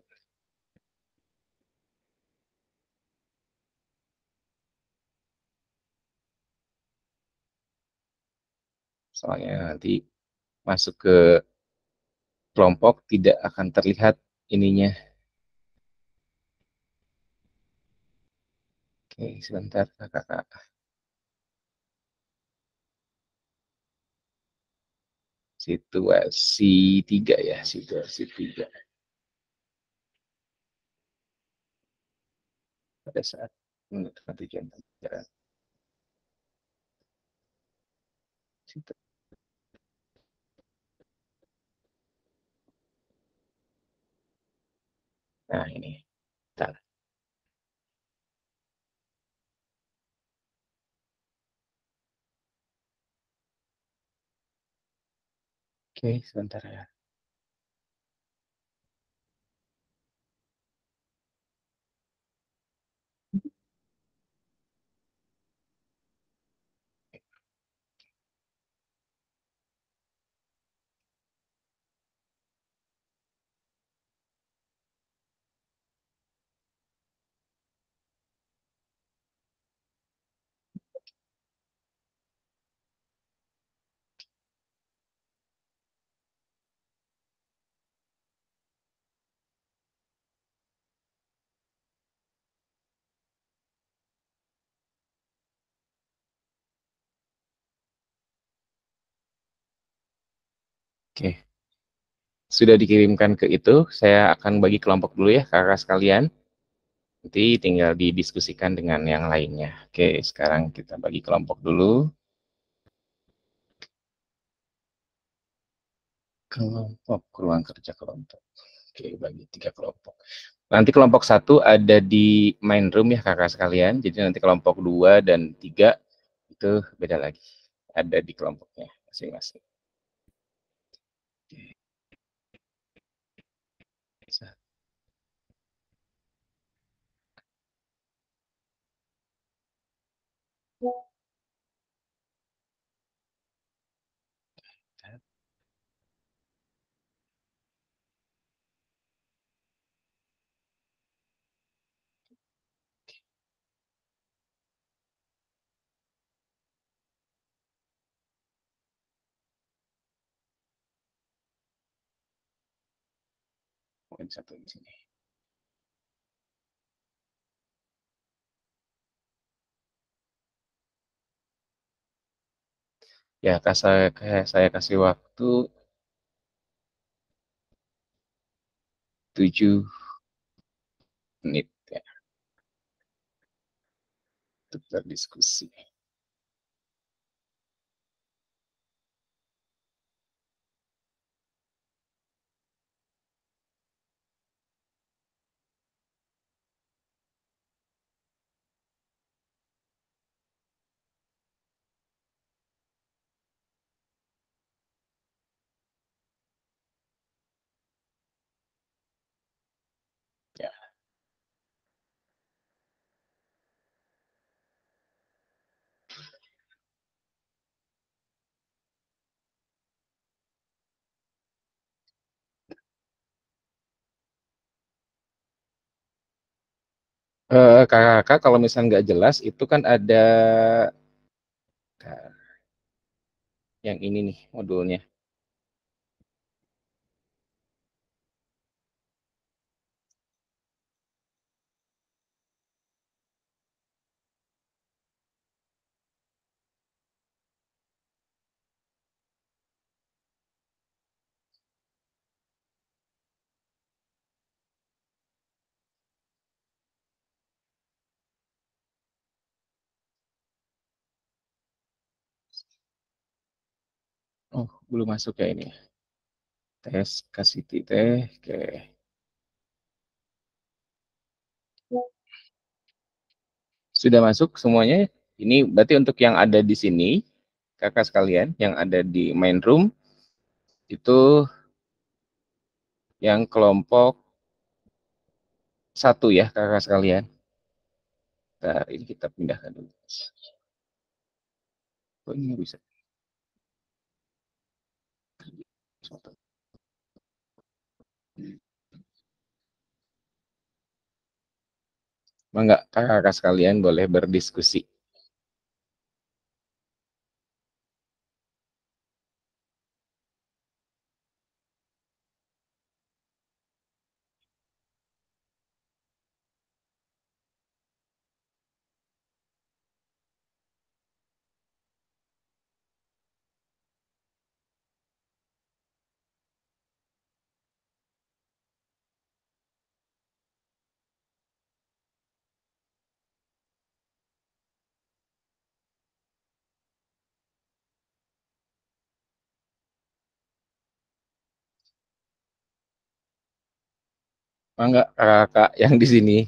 Speaker 1: Soalnya nanti masuk ke kelompok tidak akan terlihat ininya. Oke, sebentar kakak-kakak. Situasi 3 ya, situasi 3. Pada saat menentukan tujuan pembelajaran. Nah, ini. Bentar. Oke, sebentar ya. Oke. Sudah dikirimkan ke itu, saya akan bagi kelompok dulu ya kakak sekalian. Nanti tinggal didiskusikan dengan yang lainnya. Oke, sekarang kita bagi kelompok dulu. Kelompok, ruang kerja kelompok. Oke, bagi 3 kelompok. Nanti kelompok 1 ada di main room ya kakak sekalian. Jadi nanti kelompok 2 dan 3 itu beda lagi. Ada di kelompoknya masing-masing. Poin 1 di sini. Ya, saya kasih waktu 7 menit ya untuk berdiskusi. Ya. Kakak, kalau misalnya nggak jelas, itu kan ada yang ini nih modulnya. Oh, belum masuk ya ini. Tes, kasih teh, oke. Sudah masuk semuanya. Ini berarti untuk yang ada di sini, kakak sekalian, yang ada di main room, itu yang kelompok 1 ya, kakak sekalian. Nah, ini kita pindahkan dulu. Oh, ini bisa. Mangga, kakak sekalian boleh berdiskusi. Mangga, kakak yang di sini,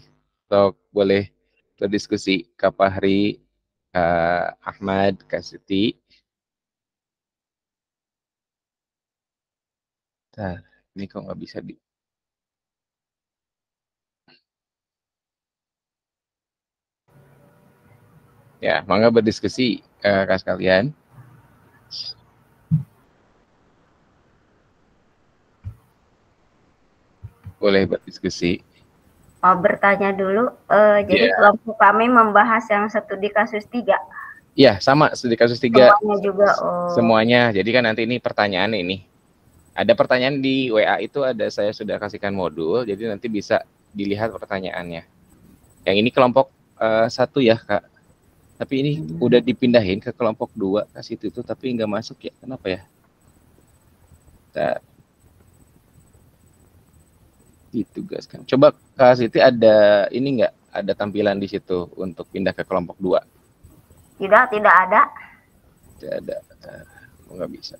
Speaker 1: sok boleh berdiskusi. Kak Fahri, Ahmad, Kak Siti. Nah, ini kok nggak bisa di... Ya, mangga berdiskusi, kakak sekalian. Boleh berdiskusi.
Speaker 4: Mau bertanya dulu, jadi kelompok kami membahas yang studi kasus 3.
Speaker 1: Iya, sama studi kasus 3.
Speaker 4: Semuanya juga.
Speaker 1: Semuanya. Jadi kan nanti ini pertanyaan ini. Ada pertanyaan di WA itu saya sudah kasihkan modul, jadi nanti bisa dilihat pertanyaannya. Yang ini kelompok 1 ya, Kak. Tapi ini udah dipindahin ke kelompok 2 kasih itu tapi nggak masuk ya. Kenapa ya? Kita ditugaskan. Coba Kak Siti ada ini nggak? Ada tampilan di situ untuk pindah ke kelompok 2?
Speaker 4: Tidak ada.
Speaker 1: Tidak ada. Nggak bisa.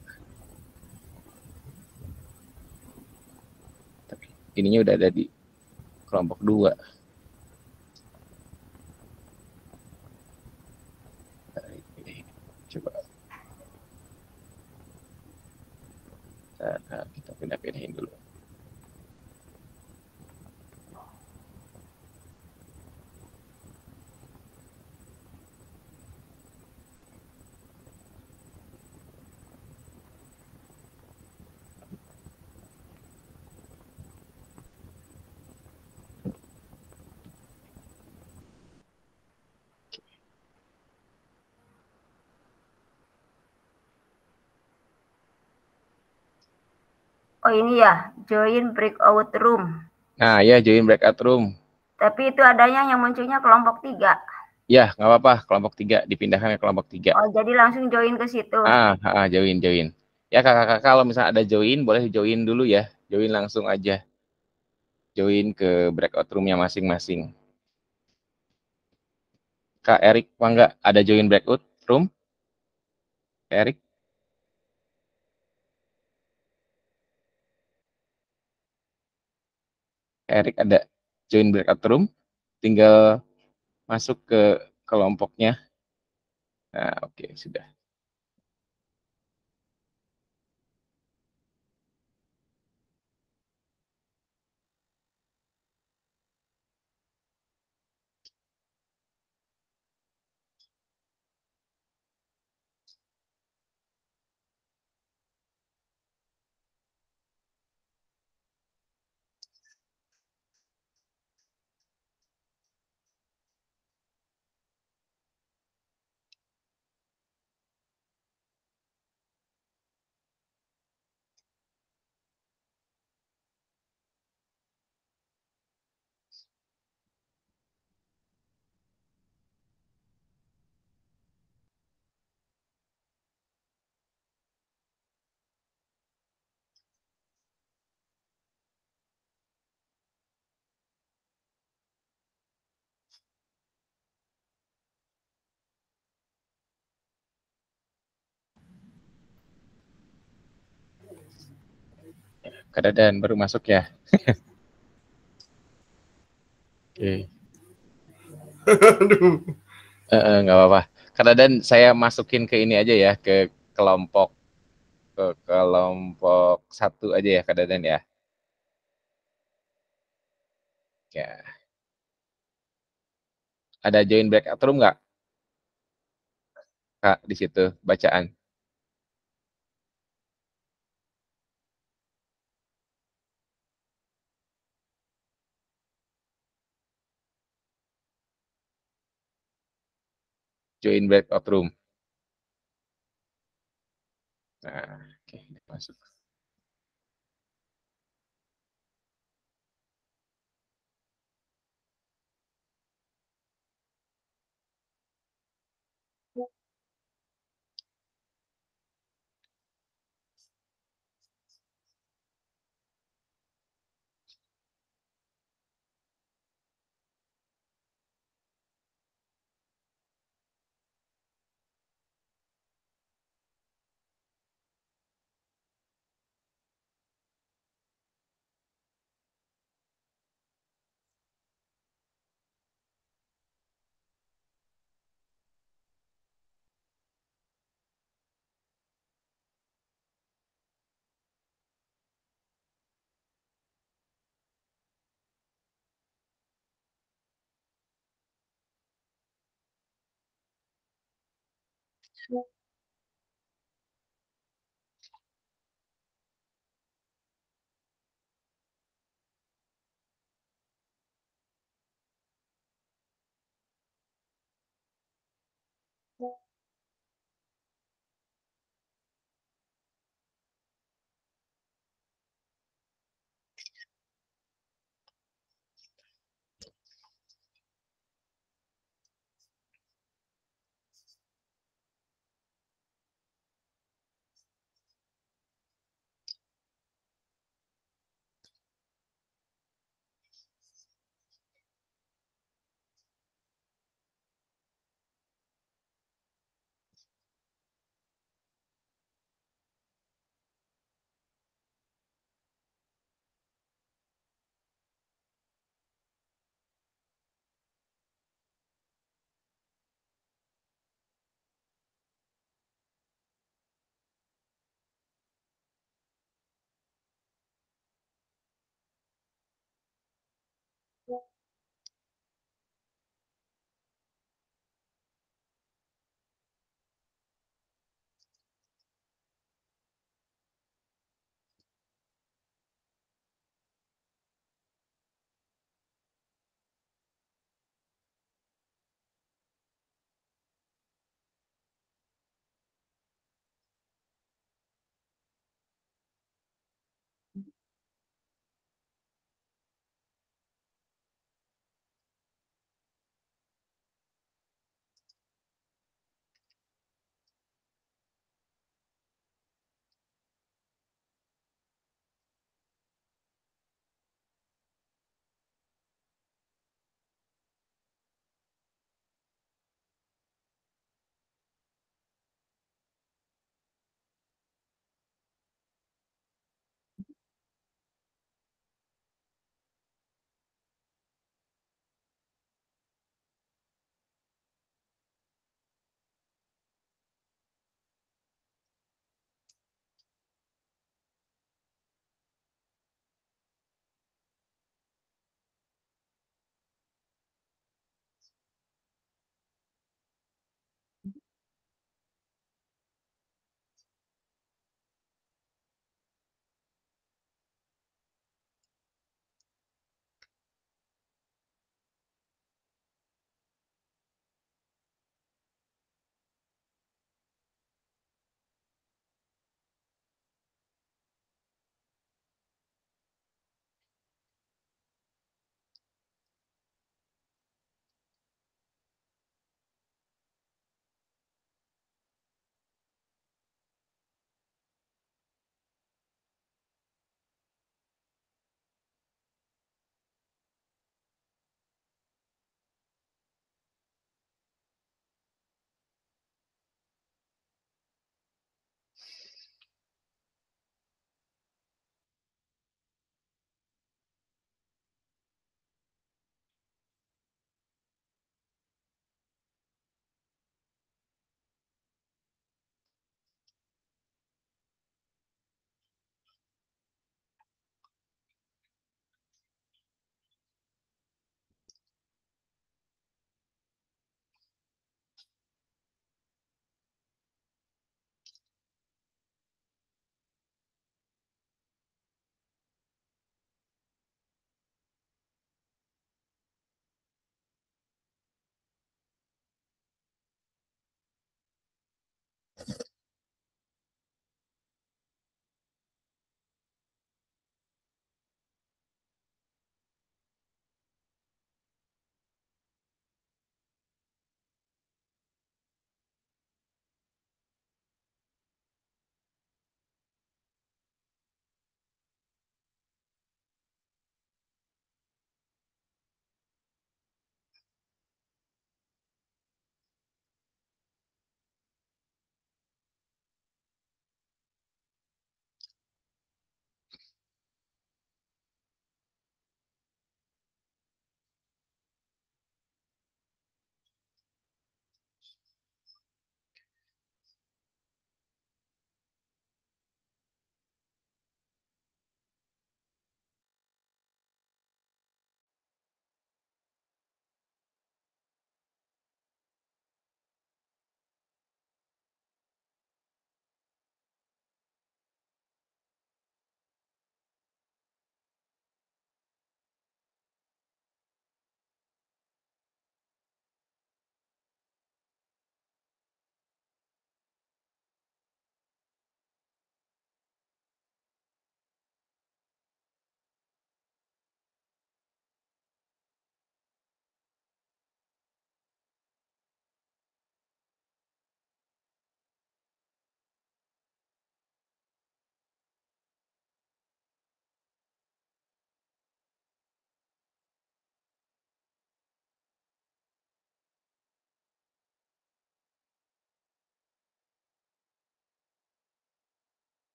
Speaker 1: Tapi ininya udah ada di kelompok 2. Coba. Kita pindah-pindahin dulu.
Speaker 4: Oh ini ya, join breakout room.
Speaker 1: Nah ya, join breakout room.
Speaker 4: Tapi itu adanya yang munculnya kelompok 3.
Speaker 1: Ya, nggak apa-apa, kelompok 3, dipindahkan ke kelompok 3.
Speaker 4: Oh, jadi langsung join ke situ.
Speaker 1: Join. Ya kakak-kakak kalau misalnya ada join, boleh join dulu ya. Join langsung aja. Join ke breakout room-nya masing-masing. Kak Erik, enggak ada join breakout room? Erik? Erik ada join breakout room? Tinggal masuk ke kelompoknya. Nah, oke, sudah. Kak Dadan baru masuk ya. Oke. Nggak apa-apa. Kak Dadan saya masukin ke ini aja ya, ke kelompok 1 aja ya Kak Dadan ya. Ya. Ada join breakout room nggak? Kak, di situ bacaan. Join breakout room. Nah, oke, masuk.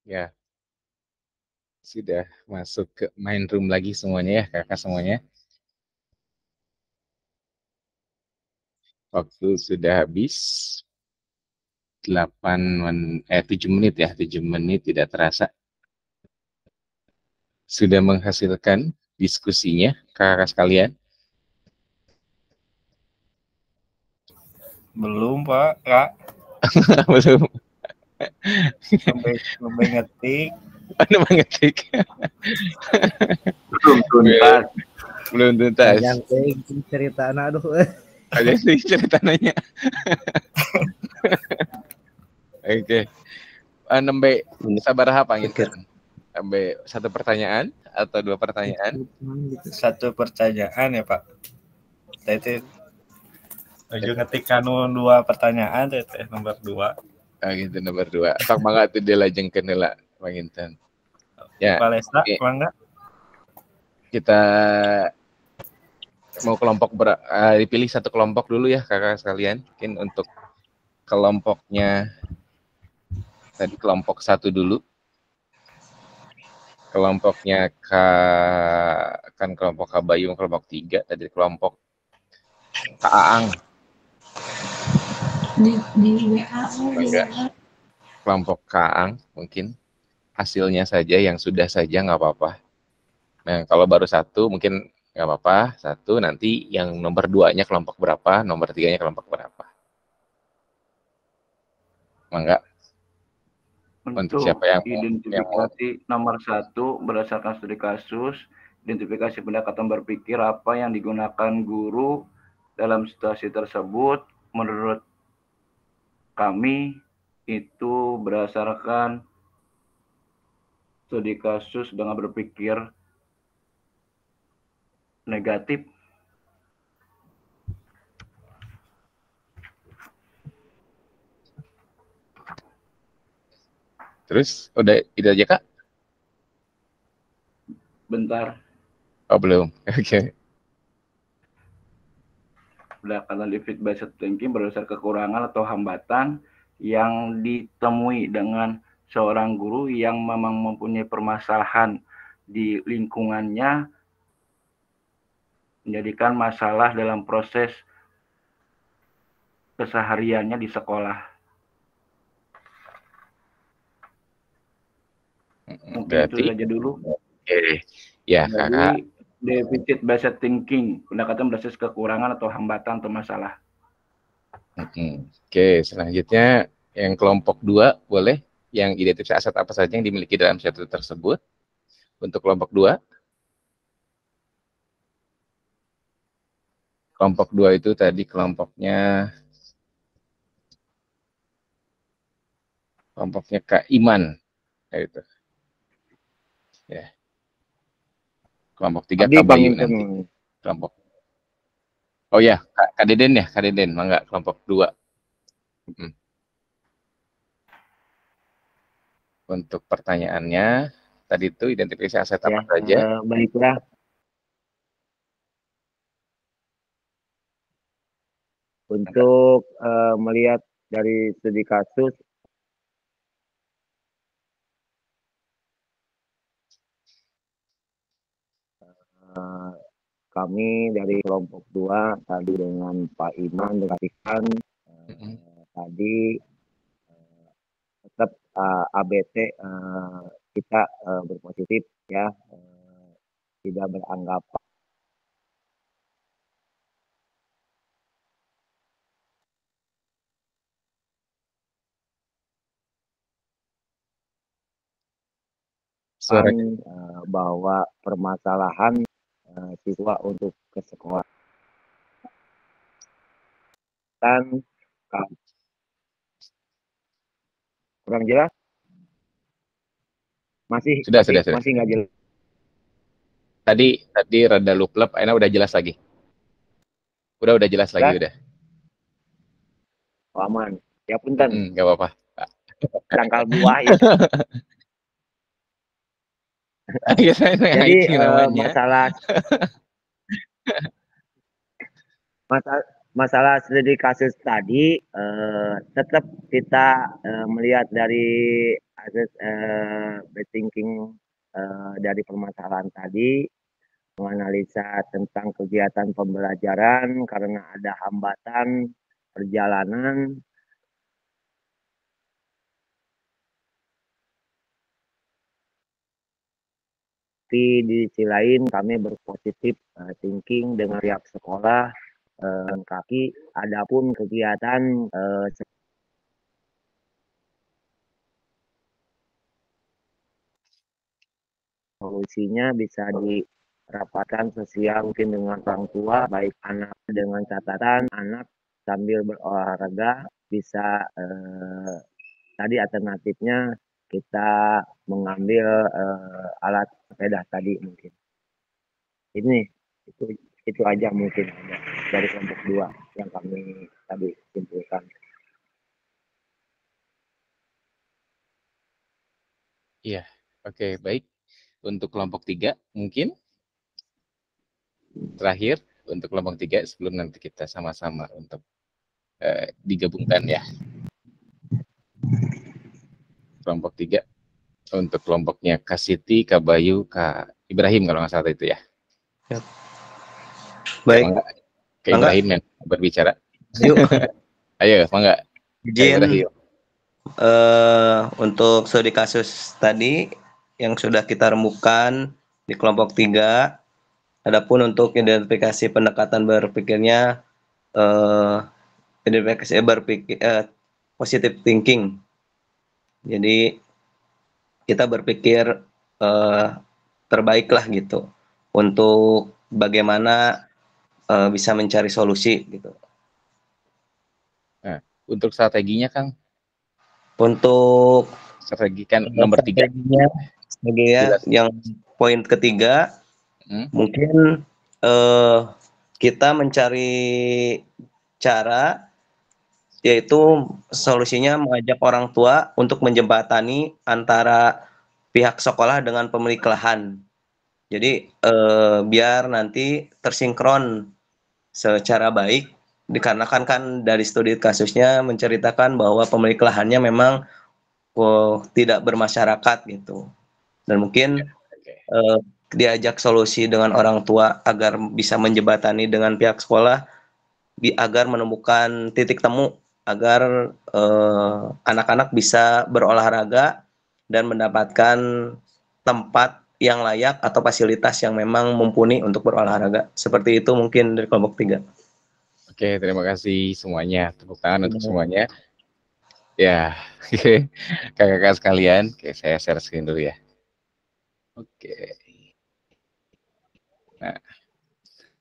Speaker 1: Ya, sudah masuk ke main room lagi semuanya ya, kakak semuanya. Waktu sudah habis 7 menit ya, 7 menit tidak terasa. Sudah menghasilkan diskusinya, kakak sekalian?
Speaker 5: Belum, Pak. Kak.
Speaker 1: Belum.
Speaker 5: Sampai ngetik.
Speaker 1: Anda mengetik.
Speaker 3: Belum tuntas.
Speaker 1: Belum tuntas.
Speaker 6: Yang cerita anak aduh.
Speaker 1: Ada sih cerita nanya. Oke. Nembe sabar apa gitu? Nembe satu pertanyaan atau dua pertanyaan?
Speaker 5: Satu pertanyaan ya, Pak. Tete ngetik kanu 2 pertanyaan tete nomor 2.
Speaker 1: Ah gitu nomor 2. Sok mangga teh dilajengkeun heula panginten. Ya.
Speaker 5: Palesa, mangga.
Speaker 1: Kita mau kelompok dipilih satu kelompok dulu ya kakak sekalian. Mungkin untuk kelompoknya tadi kelompok 1 dulu. Kelompoknya kan kelompok Kabayung kelompok 3, tadi kelompok Kaang.
Speaker 7: Di WA.
Speaker 1: Enggak. Kelompok Kaang mungkin hasilnya saja yang sudah saja nggak apa-apa. Nah kalau baru 1 mungkin nggak apa-apa, 1 nanti yang nomor 2-nya kelompok berapa, nomor 3-nya kelompok berapa. Mangga. Untuk siapa yang
Speaker 8: identifikasi nomor 1 berdasarkan studi kasus, identifikasi pendekatan berpikir apa yang digunakan guru dalam situasi tersebut. Menurut kami itu berdasarkan studi kasus dengan berpikir negatif.
Speaker 1: Terus udah itu aja Kak?
Speaker 8: Bentar.
Speaker 1: Oh belum. Oke.
Speaker 8: Pendekatan defeat based thinking berdasar kekurangan atau hambatan yang ditemui dengan seorang guru yang memang mempunyai permasalahan di lingkungannya, menjadikan masalah dalam proses kesehariannya di sekolah. Mungkin
Speaker 1: Berarti,
Speaker 8: itu saja dulu.
Speaker 1: Oke. Ya,
Speaker 8: Jadi deficit based thinking, pendekatan berdasar kekurangan atau hambatan atau masalah.
Speaker 1: Oke, selanjutnya yang kelompok 2 boleh, yang identifikasi aset apa saja yang dimiliki dalam satu tersebut. Untuk kelompok 2. Kelompok 2 itu tadi kelompoknya Kak Iman. Itu. Ya. Kelompok 3 Kak Bayu nanti. Kelompok. Oh ya, Kak Deden ya, Kak Deden, mangga kelompok 2. Untuk pertanyaannya tadi itu identifikasi aset apa saja?
Speaker 3: Baiklah. Untuk melihat dari studi kasus, kami dari kelompok 2 tadi dengan Pak Iman dengan tadi tetap ABT kita berpositif ya, tidak beranggapan bahwa permasalahan siswa untuk ke sekolah. Dan kurang jelas? Masih nggak jelas.
Speaker 1: Tadi rada lup-lup, Aina udah jelas lagi. Udah jelas lagi udah.
Speaker 3: Oh, aman. Ya punten.
Speaker 1: Nggak apa-apa.
Speaker 3: Tangkal buah ya. Jadi masalah studi kasus tadi tetap kita melihat dari asas berthinking dari permasalahan tadi, menganalisa tentang kegiatan pembelajaran karena ada hambatan perjalanan. Tapi di sisi lain kami berpositif thinking dengan pihak sekolah kaki. Adapun kegiatan solusinya bisa dirapatkan sosial mungkin dengan orang tua, baik anak dengan catatan anak sambil berolahraga bisa tadi alternatifnya kita mengambil alat sepeda tadi mungkin. Ini itu aja mungkin dari kelompok 2 yang kami tadi simpulkan.
Speaker 1: Iya, oke, baik. Untuk kelompok 3 mungkin terakhir untuk kelompok 3 sebelum nanti kita sama-sama untuk digabungkan ya. Kelompok 3 untuk kelompoknya Kak Siti, Kak Bayu, Kak Ibrahim kalau nggak salah itu ya.
Speaker 7: Ya. Baik.
Speaker 1: Kak Ibrahim yang berbicara.
Speaker 7: Yuk.
Speaker 1: Ayo, mangga.
Speaker 7: Izin untuk studi kasus tadi yang sudah kita remukan di kelompok 3. Adapun untuk identifikasi pendekatan berpikirnya identifikasi berpikir positive thinking. Jadi kita berpikir terbaiklah gitu untuk bagaimana bisa mencari solusi gitu.
Speaker 1: Nah, untuk strateginya Kang?
Speaker 7: Untuk
Speaker 1: strategi kan nomor 3.
Speaker 7: Strateginya yang poin ketiga mungkin kita mencari cara yaitu solusinya mengajak orang tua untuk menjembatani antara pihak sekolah dengan pemilik lahan. Jadi biar nanti tersinkron secara baik, dikarenakan kan dari studi kasusnya menceritakan bahwa pemilik lahannya memang tidak bermasyarakat gitu. Dan mungkin diajak solusi dengan orang tua agar bisa menjembatani dengan pihak sekolah agar menemukan titik temu agar anak-anak bisa berolahraga dan mendapatkan tempat yang layak atau fasilitas yang memang mumpuni untuk berolahraga. Seperti itu mungkin dari kelompok 3.
Speaker 1: Oke, terima kasih semuanya. Tepuk tangan untuk semuanya. Ya, kakak-kakak sekalian, oke, saya share screen dulu ya. Oke. Nah,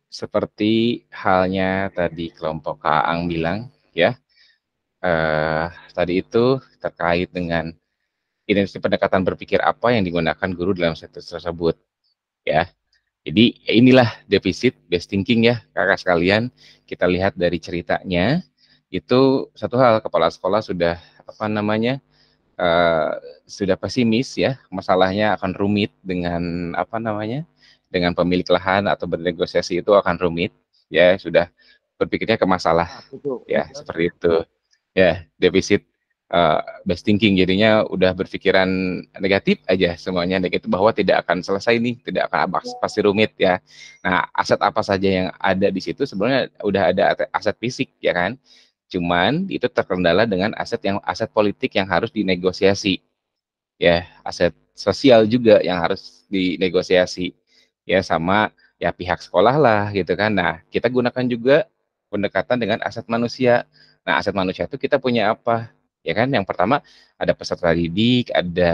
Speaker 1: seperti halnya tadi kelompok Kaang bilang, ya, tadi itu terkait dengan identifikasi pendekatan berpikir apa yang digunakan guru dalam situs tersebut, ya. Jadi inilah defisit based thinking ya, kakak sekalian. Kita lihat dari ceritanya, itu satu hal kepala sekolah sudah sudah pesimis ya, masalahnya akan rumit dengan dengan pemilik lahan atau bernegosiasi itu akan rumit ya, sudah berpikirnya ke masalah ya, seperti itu ya, defisit based thinking, jadinya udah berpikiran negatif aja, semuanya negatif, bahwa tidak akan selesai nih, tidak akan pasti rumit ya. Nah, aset apa saja yang ada di situ sebenarnya udah ada aset fisik ya kan, cuman itu terkendala dengan aset politik yang harus dinegosiasi ya, aset sosial juga yang harus dinegosiasi ya, sama ya pihak sekolah lah gitu kan. Nah, kita gunakan juga pendekatan dengan aset manusia. Nah, aset manusia itu kita punya apa ya kan? Yang pertama ada peserta didik, ada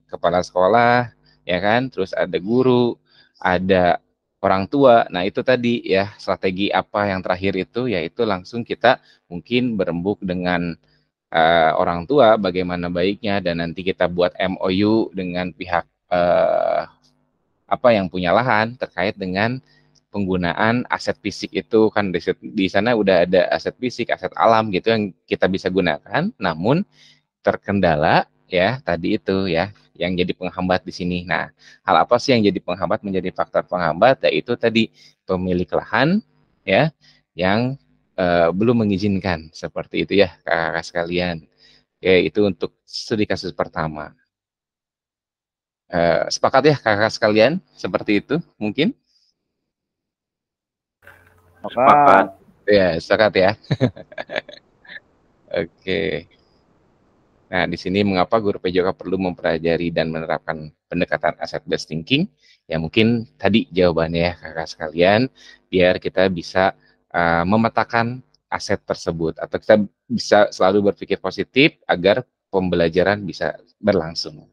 Speaker 1: kepala sekolah ya kan, terus ada guru, ada orang tua. Nah, itu tadi ya, strategi apa yang terakhir itu, yaitu langsung kita mungkin berembuk dengan orang tua bagaimana baiknya, dan nanti kita buat MOU dengan pihak yang punya lahan terkait dengan penggunaan aset fisik itu kan. Di sana udah ada aset fisik, aset alam gitu yang kita bisa gunakan, namun terkendala ya tadi itu ya yang jadi penghambat di sini. Nah, hal apa sih yang jadi penghambat, menjadi faktor penghambat? Yaitu tadi pemilik lahan ya yang belum mengizinkan, seperti itu ya kakak-kakak sekalian. Oke, itu untuk studi kasus pertama. Sepakat ya kakak sekalian, seperti itu mungkin?
Speaker 8: Sepakat.
Speaker 1: Ya, sepakat ya. Oke. Nah, di sini mengapa guru PJOK perlu mempelajari dan menerapkan pendekatan asset based thinking? Ya mungkin tadi jawabannya ya kakak sekalian, biar kita bisa memetakan aset tersebut atau kita bisa selalu berpikir positif agar pembelajaran bisa berlangsung.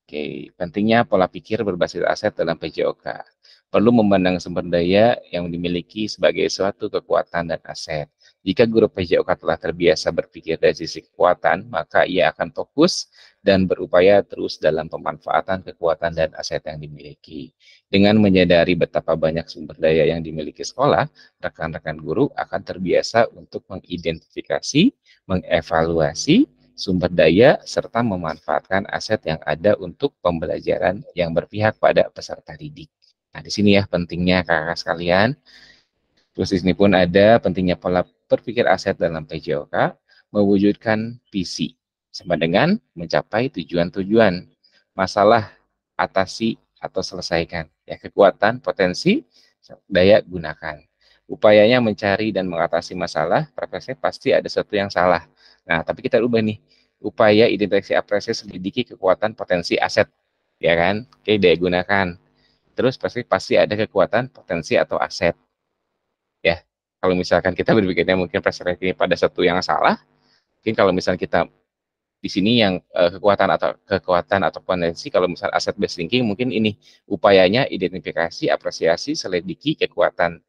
Speaker 1: Oke, pentingnya pola pikir berbasis aset dalam PJOK. Perlu memandang sumber daya yang dimiliki sebagai suatu kekuatan dan aset. Jika guru PJOK telah terbiasa berpikir dari sisi kekuatan, maka ia akan fokus dan berupaya terus dalam pemanfaatan kekuatan dan aset yang dimiliki. Dengan menyadari betapa banyak sumber daya yang dimiliki sekolah, rekan-rekan guru akan terbiasa untuk mengidentifikasi, mengevaluasi, sumber daya, serta memanfaatkan aset yang ada untuk pembelajaran yang berpihak pada peserta didik. Nah, di sini ya pentingnya kakak sekalian. Terus di sini pun ada pentingnya pola berpikir aset dalam PJOK, mewujudkan visi, sama dengan mencapai tujuan-tujuan. Masalah atasi atau selesaikan. Ya, kekuatan, potensi, daya gunakan. Upayanya mencari dan mengatasi masalah, preferensi pasti ada sesuatu yang salah. Nah, tapi kita ubah nih, upaya identifikasi apresiasi selidiki kekuatan potensi aset, ya kan? Oke, daya gunakan. Terus pasti ada kekuatan potensi atau aset. Ya, kalau misalkan kita berpikirnya mungkin preferensi pada satu yang salah, mungkin kalau misalnya kita di sini yang kekuatan atau potensi, kalau misalnya aset based thinking mungkin ini upayanya identifikasi, apresiasi, selidiki kekuatan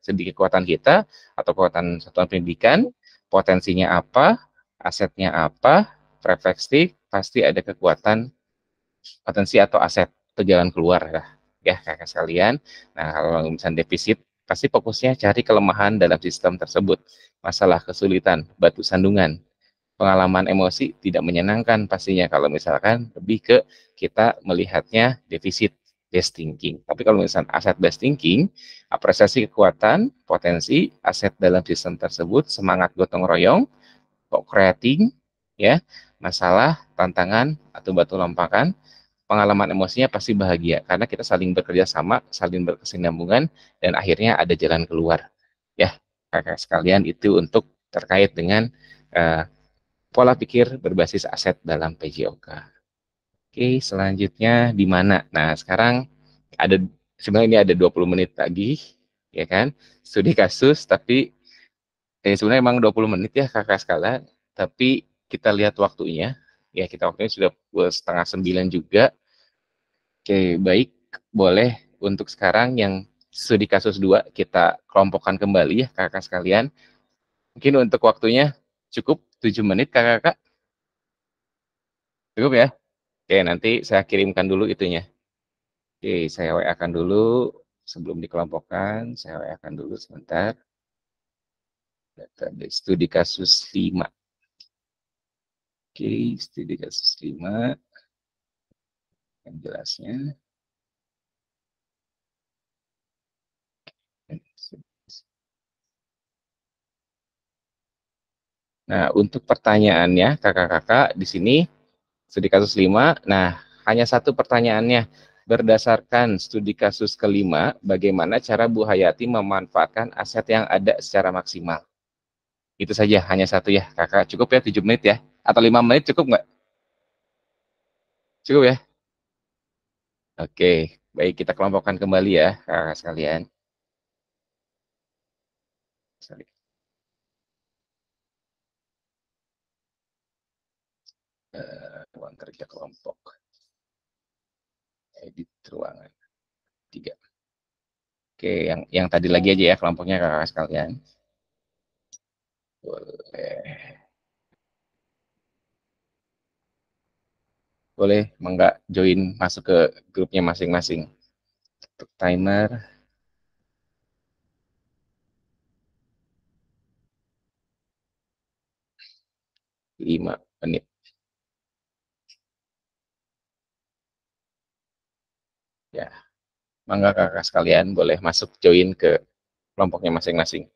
Speaker 1: kita atau kekuatan satuan pendidikan, potensinya apa, asetnya apa, refleksi pasti ada kekuatan potensi atau aset atau jalan keluar lah ya kakak sekalian. Nah, kalau misalnya defisit pasti fokusnya cari kelemahan dalam sistem tersebut, masalah, kesulitan, batu sandungan, pengalaman emosi tidak menyenangkan pastinya kalau misalkan lebih ke kita melihatnya defisit based thinking. Tapi kalau misalkan aset based thinking, apresiasi kekuatan, potensi, aset dalam sistem tersebut, semangat gotong royong, co-creating, ya, masalah, tantangan, atau batu lompakan, pengalaman emosinya pasti bahagia karena kita saling bekerja sama, saling berkesinambungan, dan akhirnya ada jalan keluar. Ya, kakak sekalian, itu untuk terkait dengan pola pikir berbasis aset dalam PJOK. Oke, selanjutnya di mana? Nah, sekarang ada sebenarnya ini ada 20 menit lagi, ya kan? Studi kasus, tapi sebenarnya emang 20 menit ya kakak sekalian, tapi kita lihat waktunya. Ya, kita waktunya sudah 8:30 juga. Oke, baik. Boleh untuk sekarang yang studi kasus 2 kita kelompokkan kembali ya kakak sekalian. Mungkin untuk waktunya cukup 7 menit kakak-kakak. Cukup ya? Oke, nanti saya kirimkan dulu itunya. Oke, saya WA-kan dulu sebelum dikelompokkan. Saya WA-kan dulu sebentar. Data studi kasus 5. Oke, studi kasus 5. Yang jelasnya. Nah, untuk pertanyaannya, kakak-kakak, di sini studi kasus 5. Nah, hanya satu pertanyaannya. Berdasarkan studi kasus kelima, bagaimana cara Bu Hayati memanfaatkan aset yang ada secara maksimal? Itu saja, hanya satu ya, kakak. Cukup ya, 7 menit ya? Atau 5 menit cukup nggak? Cukup ya? Oke, baik, kita kelompokkan kembali ya, kakak sekalian. Ruang kerja kelompok. Edit ruangan 3. Oke, yang tadi lagi aja ya kelompoknya kakak sekalian. Boleh. Boleh, enggak join masuk ke grupnya masing-masing. Untuk timer 5 menit. Ya, mangga kakak sekalian boleh masuk join ke kelompoknya masing-masing.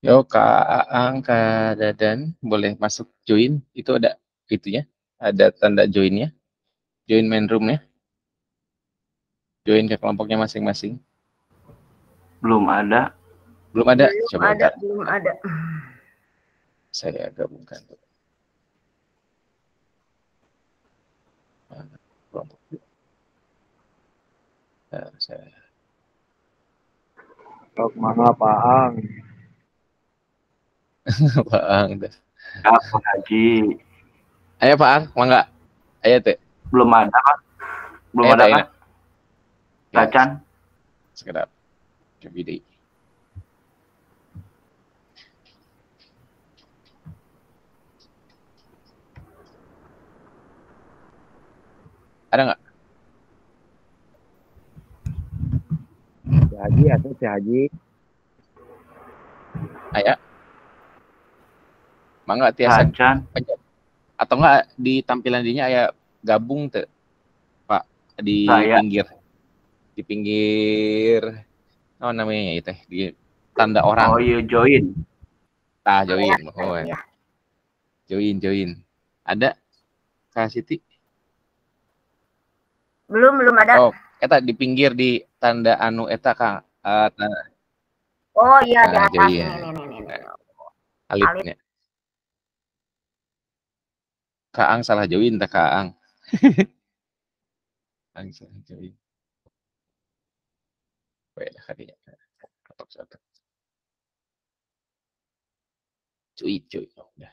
Speaker 1: Yo Kak Aang, Kak Dadan, boleh masuk join? Itu ada itunya, ada tanda joinnya, join main roomnya, join ke kelompoknya masing-masing.
Speaker 8: Belum ada.
Speaker 1: Belum ada.
Speaker 4: Belum
Speaker 1: Coba
Speaker 4: ada,
Speaker 1: bentar.
Speaker 4: belum ada.
Speaker 1: Saya gabungkan. Kelompok. Saya.
Speaker 3: Mana Pak Ang?
Speaker 1: Pak Ang dah.
Speaker 8: Apa Haji?
Speaker 1: Ayo Pak Ang, mangga. Ayo teh.
Speaker 8: Belum ada kan? Belum
Speaker 1: Ayo,
Speaker 8: ada kan? Tacan.
Speaker 1: Sekedap. Coba deh. Ada nggak?
Speaker 3: Si Haji atau si Haji?
Speaker 1: Ayo. Mangga tiasa. Atau enggak di tampilan dirinya aya gabung tuh Pak di pinggir. Di pinggir oh namanya itu di tanda orang.
Speaker 8: Oh iya join.
Speaker 1: Join. Oh, ya. Join. Ada Kak Siti?
Speaker 4: Belum ada.
Speaker 1: Oh, eta di pinggir di tanda anu eta Kang.
Speaker 4: Oh iya di atas
Speaker 1: join.
Speaker 4: ini.
Speaker 1: Alipnya. Kak Ang salah join tak Kak Ang. Ang salah join. Dah kadinya. Ketok satu. Cuy. Udah.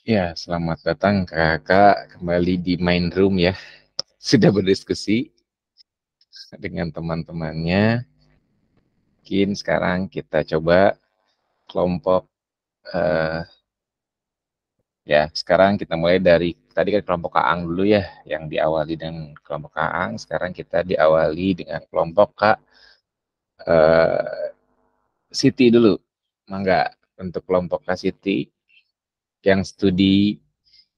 Speaker 1: Ya, selamat datang kakak kembali di main room ya. Sudah berdiskusi dengan teman-temannya. Mungkin sekarang kita coba kelompok ya, sekarang kita mulai dari tadi kan kelompok Kaang dulu ya, yang diawali dengan kelompok Kaang. Sekarang kita diawali dengan kelompok Kak Siti dulu. Mangga untuk kelompok Kak Siti yang studi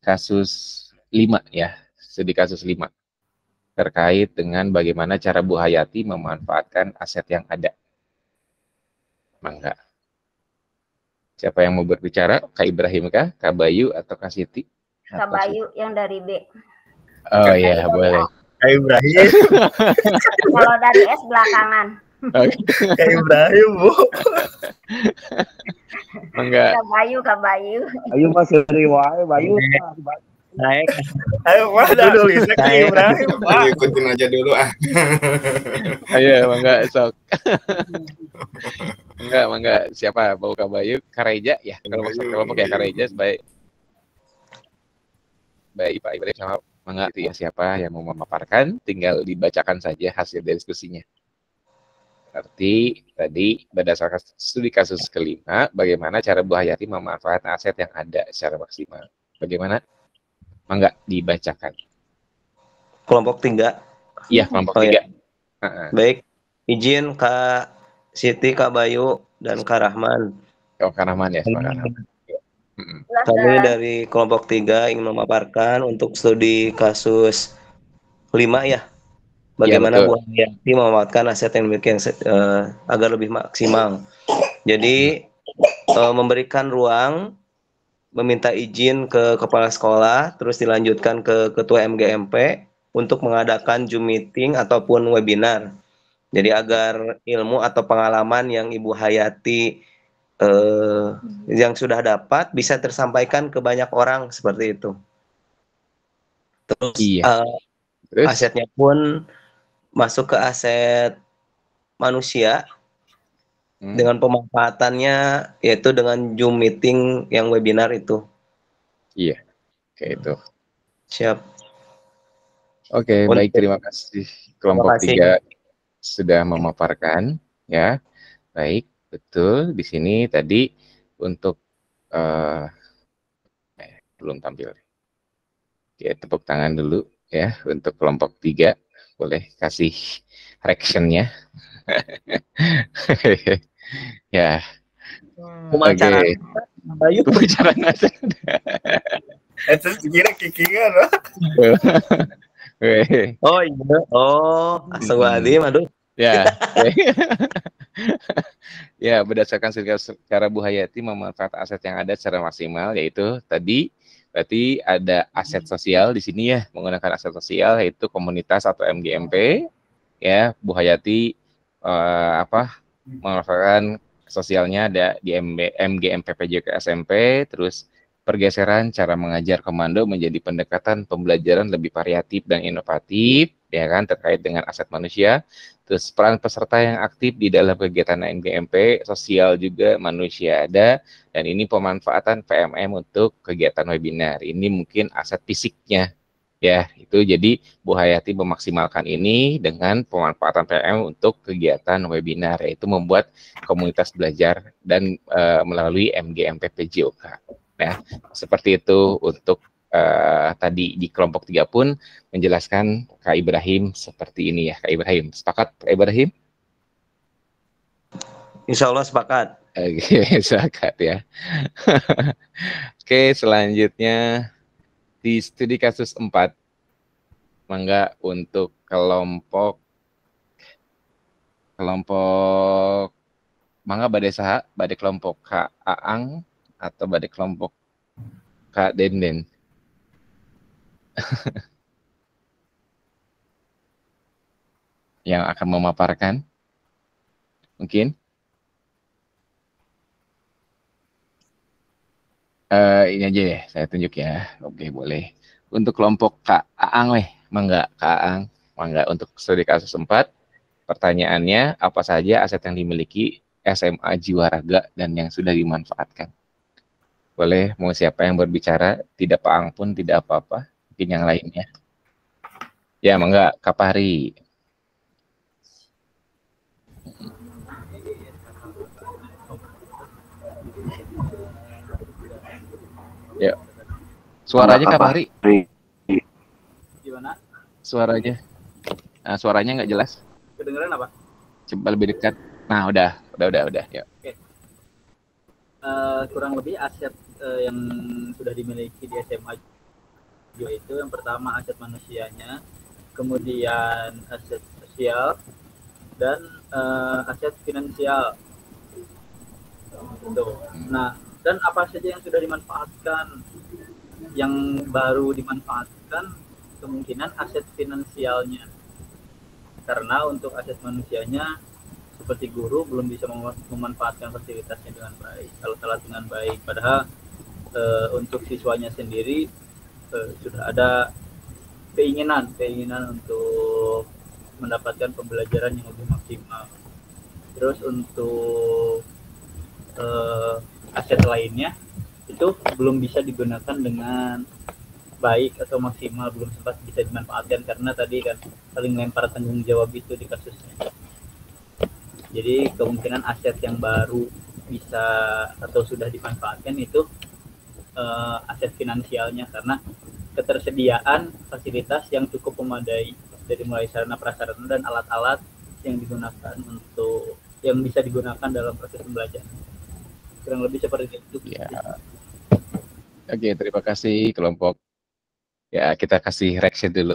Speaker 1: kasus 5 ya, studi kasus 5 terkait dengan bagaimana cara Bu Hayati memanfaatkan aset yang ada. Mangga. Siapa yang mau berbicara? Kak Ibrahim kah? Kak Bayu atau Kak Siti?
Speaker 4: Kak Bayu yang dari B.
Speaker 1: Oh iya, boleh.
Speaker 6: Kak Ibrahim.
Speaker 4: Kalau dari S belakangan.
Speaker 6: Kak Ibrahim, Bu.
Speaker 1: Enggak.
Speaker 4: Kak Bayu.
Speaker 3: Ayo Mas riwayat Bayu.
Speaker 7: Naik.
Speaker 6: Ayo Mas dulu Kak Ibrahim.
Speaker 2: Ayo ikutin aja dulu ah.
Speaker 1: Ayo, mangga sok. Mangga. Siapa? Bau Kak Bayu, Kareja ya. Kalau masuk kelompok ya Kareja sebaik. Baik Pak Ibrahim sama mangga itu ya, siapa yang mau memaparkan tinggal dibacakan saja hasil diskusinya. Berarti tadi berdasarkan studi kasus kelima, bagaimana cara Bu Hayati memanfaatkan aset yang ada secara maksimal. Bagaimana? Mangga dibacakan.
Speaker 7: Kelompok 3.
Speaker 1: Iya, kelompok 3.
Speaker 7: Ya. Baik, izin Kak Siti, Kak Bayu, dan Kak Rahman.
Speaker 1: Oh, Kak Rahman ya, Kak Rahman.
Speaker 7: Kami dari kelompok 3 ingin memaparkan untuk studi kasus 5 ya. Bagaimana Bu Hayati memanfaatkan aset yang dimiliki agar lebih maksimal. Jadi memberikan ruang, meminta izin ke kepala sekolah, terus dilanjutkan ke ketua MGMP untuk mengadakan Zoom meeting ataupun webinar. Jadi agar ilmu atau pengalaman yang Ibu Hayati yang sudah dapat bisa tersampaikan ke banyak orang seperti itu. Terus, terus asetnya pun masuk ke aset manusia dengan pemanfaatannya yaitu dengan Zoom meeting yang webinar itu.
Speaker 1: Iya, kayak itu.
Speaker 7: Siap.
Speaker 1: Oke, baik, terima kasih kelompok 3 sudah memaparkan ya. Baik, betul. Di sini tadi untuk belum tampil. Oke, tepuk tangan dulu ya untuk kelompok 3. Boleh kasih reaction-nya. Ya.
Speaker 7: Pemacaran.
Speaker 1: Bayu pemacaran aja.
Speaker 6: Itu kira kikingan loh.
Speaker 7: Oh iya. Oh, astagfirullahaladzim, aduh.
Speaker 1: Ya. Ya, berdasarkan cara Bu Hayati memanfaatkan aset yang ada secara maksimal, yaitu tadi berarti ada aset sosial di sini ya, menggunakan aset sosial yaitu komunitas atau MGMP ya. Bu Hayati memanfaatkan sosialnya ada di MGMP PJK SMP, terus pergeseran cara mengajar komando menjadi pendekatan pembelajaran lebih variatif dan inovatif ya kan, terkait dengan aset manusia. Terus peran peserta yang aktif di dalam kegiatan MGMP, sosial juga manusia ada, dan ini pemanfaatan PMM untuk kegiatan webinar. Ini mungkin aset fisiknya ya, itu jadi Bu Hayati memaksimalkan ini dengan pemanfaatan PMM untuk kegiatan webinar, yaitu membuat komunitas belajar dan melalui MGMP PJOK. Ya, seperti itu untuk tadi di kelompok 3 pun menjelaskan Kak Ibrahim seperti ini ya. Kak Ibrahim, sepakat Kak Ibrahim?
Speaker 7: Insya Allah sepakat.
Speaker 1: Oke, sepakat ya. Oke, selanjutnya di studi kasus 4, mangga untuk kelompok mangga badai saha, badai kelompok Kak Aang atau badai kelompok Kak Denden. Yang akan memaparkan mungkin ini aja ya, saya tunjuk ya. Oke, boleh. Untuk kelompok Kak Aang mangga Kak Aang, mangga untuk studi kasus 4. Pertanyaannya, apa saja aset yang dimiliki SMA Jiwaraga dan yang sudah dimanfaatkan? Boleh, mau siapa yang berbicara? Tidak Pak pun tidak apa-apa. Mungkin yang lainnya. Ya, mangga, Kak Fahri. Ya. Suaranya Kak Fahri.
Speaker 5: Gimana?
Speaker 1: Suaranya. Nah, suaranya nggak jelas.
Speaker 5: Kedengeran apa?
Speaker 1: Coba lebih dekat. Nah, udah. Ya.
Speaker 5: Oke. Kurang lebih aset yang sudah dimiliki di SMA juga itu yang pertama aset manusianya, kemudian aset sosial, dan aset finansial. Tuh. Nah, dan apa saja yang sudah dimanfaatkan, yang baru dimanfaatkan kemungkinan aset finansialnya, karena untuk aset manusianya seperti guru belum bisa memanfaatkan fasilitasnya dengan baik, alat-alat dengan baik, padahal untuk siswanya sendiri sudah ada keinginan untuk mendapatkan pembelajaran yang lebih maksimal. Terus untuk aset lainnya itu belum bisa digunakan dengan baik atau maksimal, belum sempat bisa dimanfaatkan karena tadi kan saling lempar tanggung jawab itu di kasusnya. Jadi kemungkinan aset yang baru bisa atau sudah dimanfaatkan itu aset finansialnya, karena ketersediaan fasilitas yang cukup memadai dari mulai sarana prasarana dan alat-alat yang digunakan untuk yang bisa digunakan dalam proses pembelajaran. Kurang lebih seperti itu.
Speaker 1: Ya. Oke, terima kasih kelompok. Ya, kita kasih reaction dulu.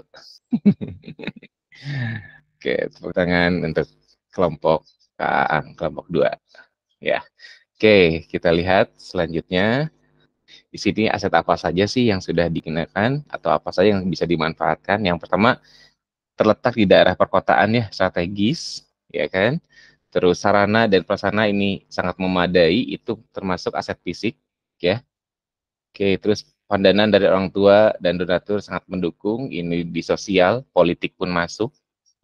Speaker 1: Oke, tepuk tangan untuk kelompok kelompok 2. Ya. Oke, kita lihat selanjutnya. Di sini aset apa saja sih yang sudah digunakan atau apa saja yang bisa dimanfaatkan? Yang pertama, terletak di daerah perkotaan ya, strategis, ya kan? Terus sarana dan prasarana ini sangat memadai, itu termasuk aset fisik, ya. Oke, terus pandangan dari orang tua dan donatur sangat mendukung, ini di sosial, politik pun masuk,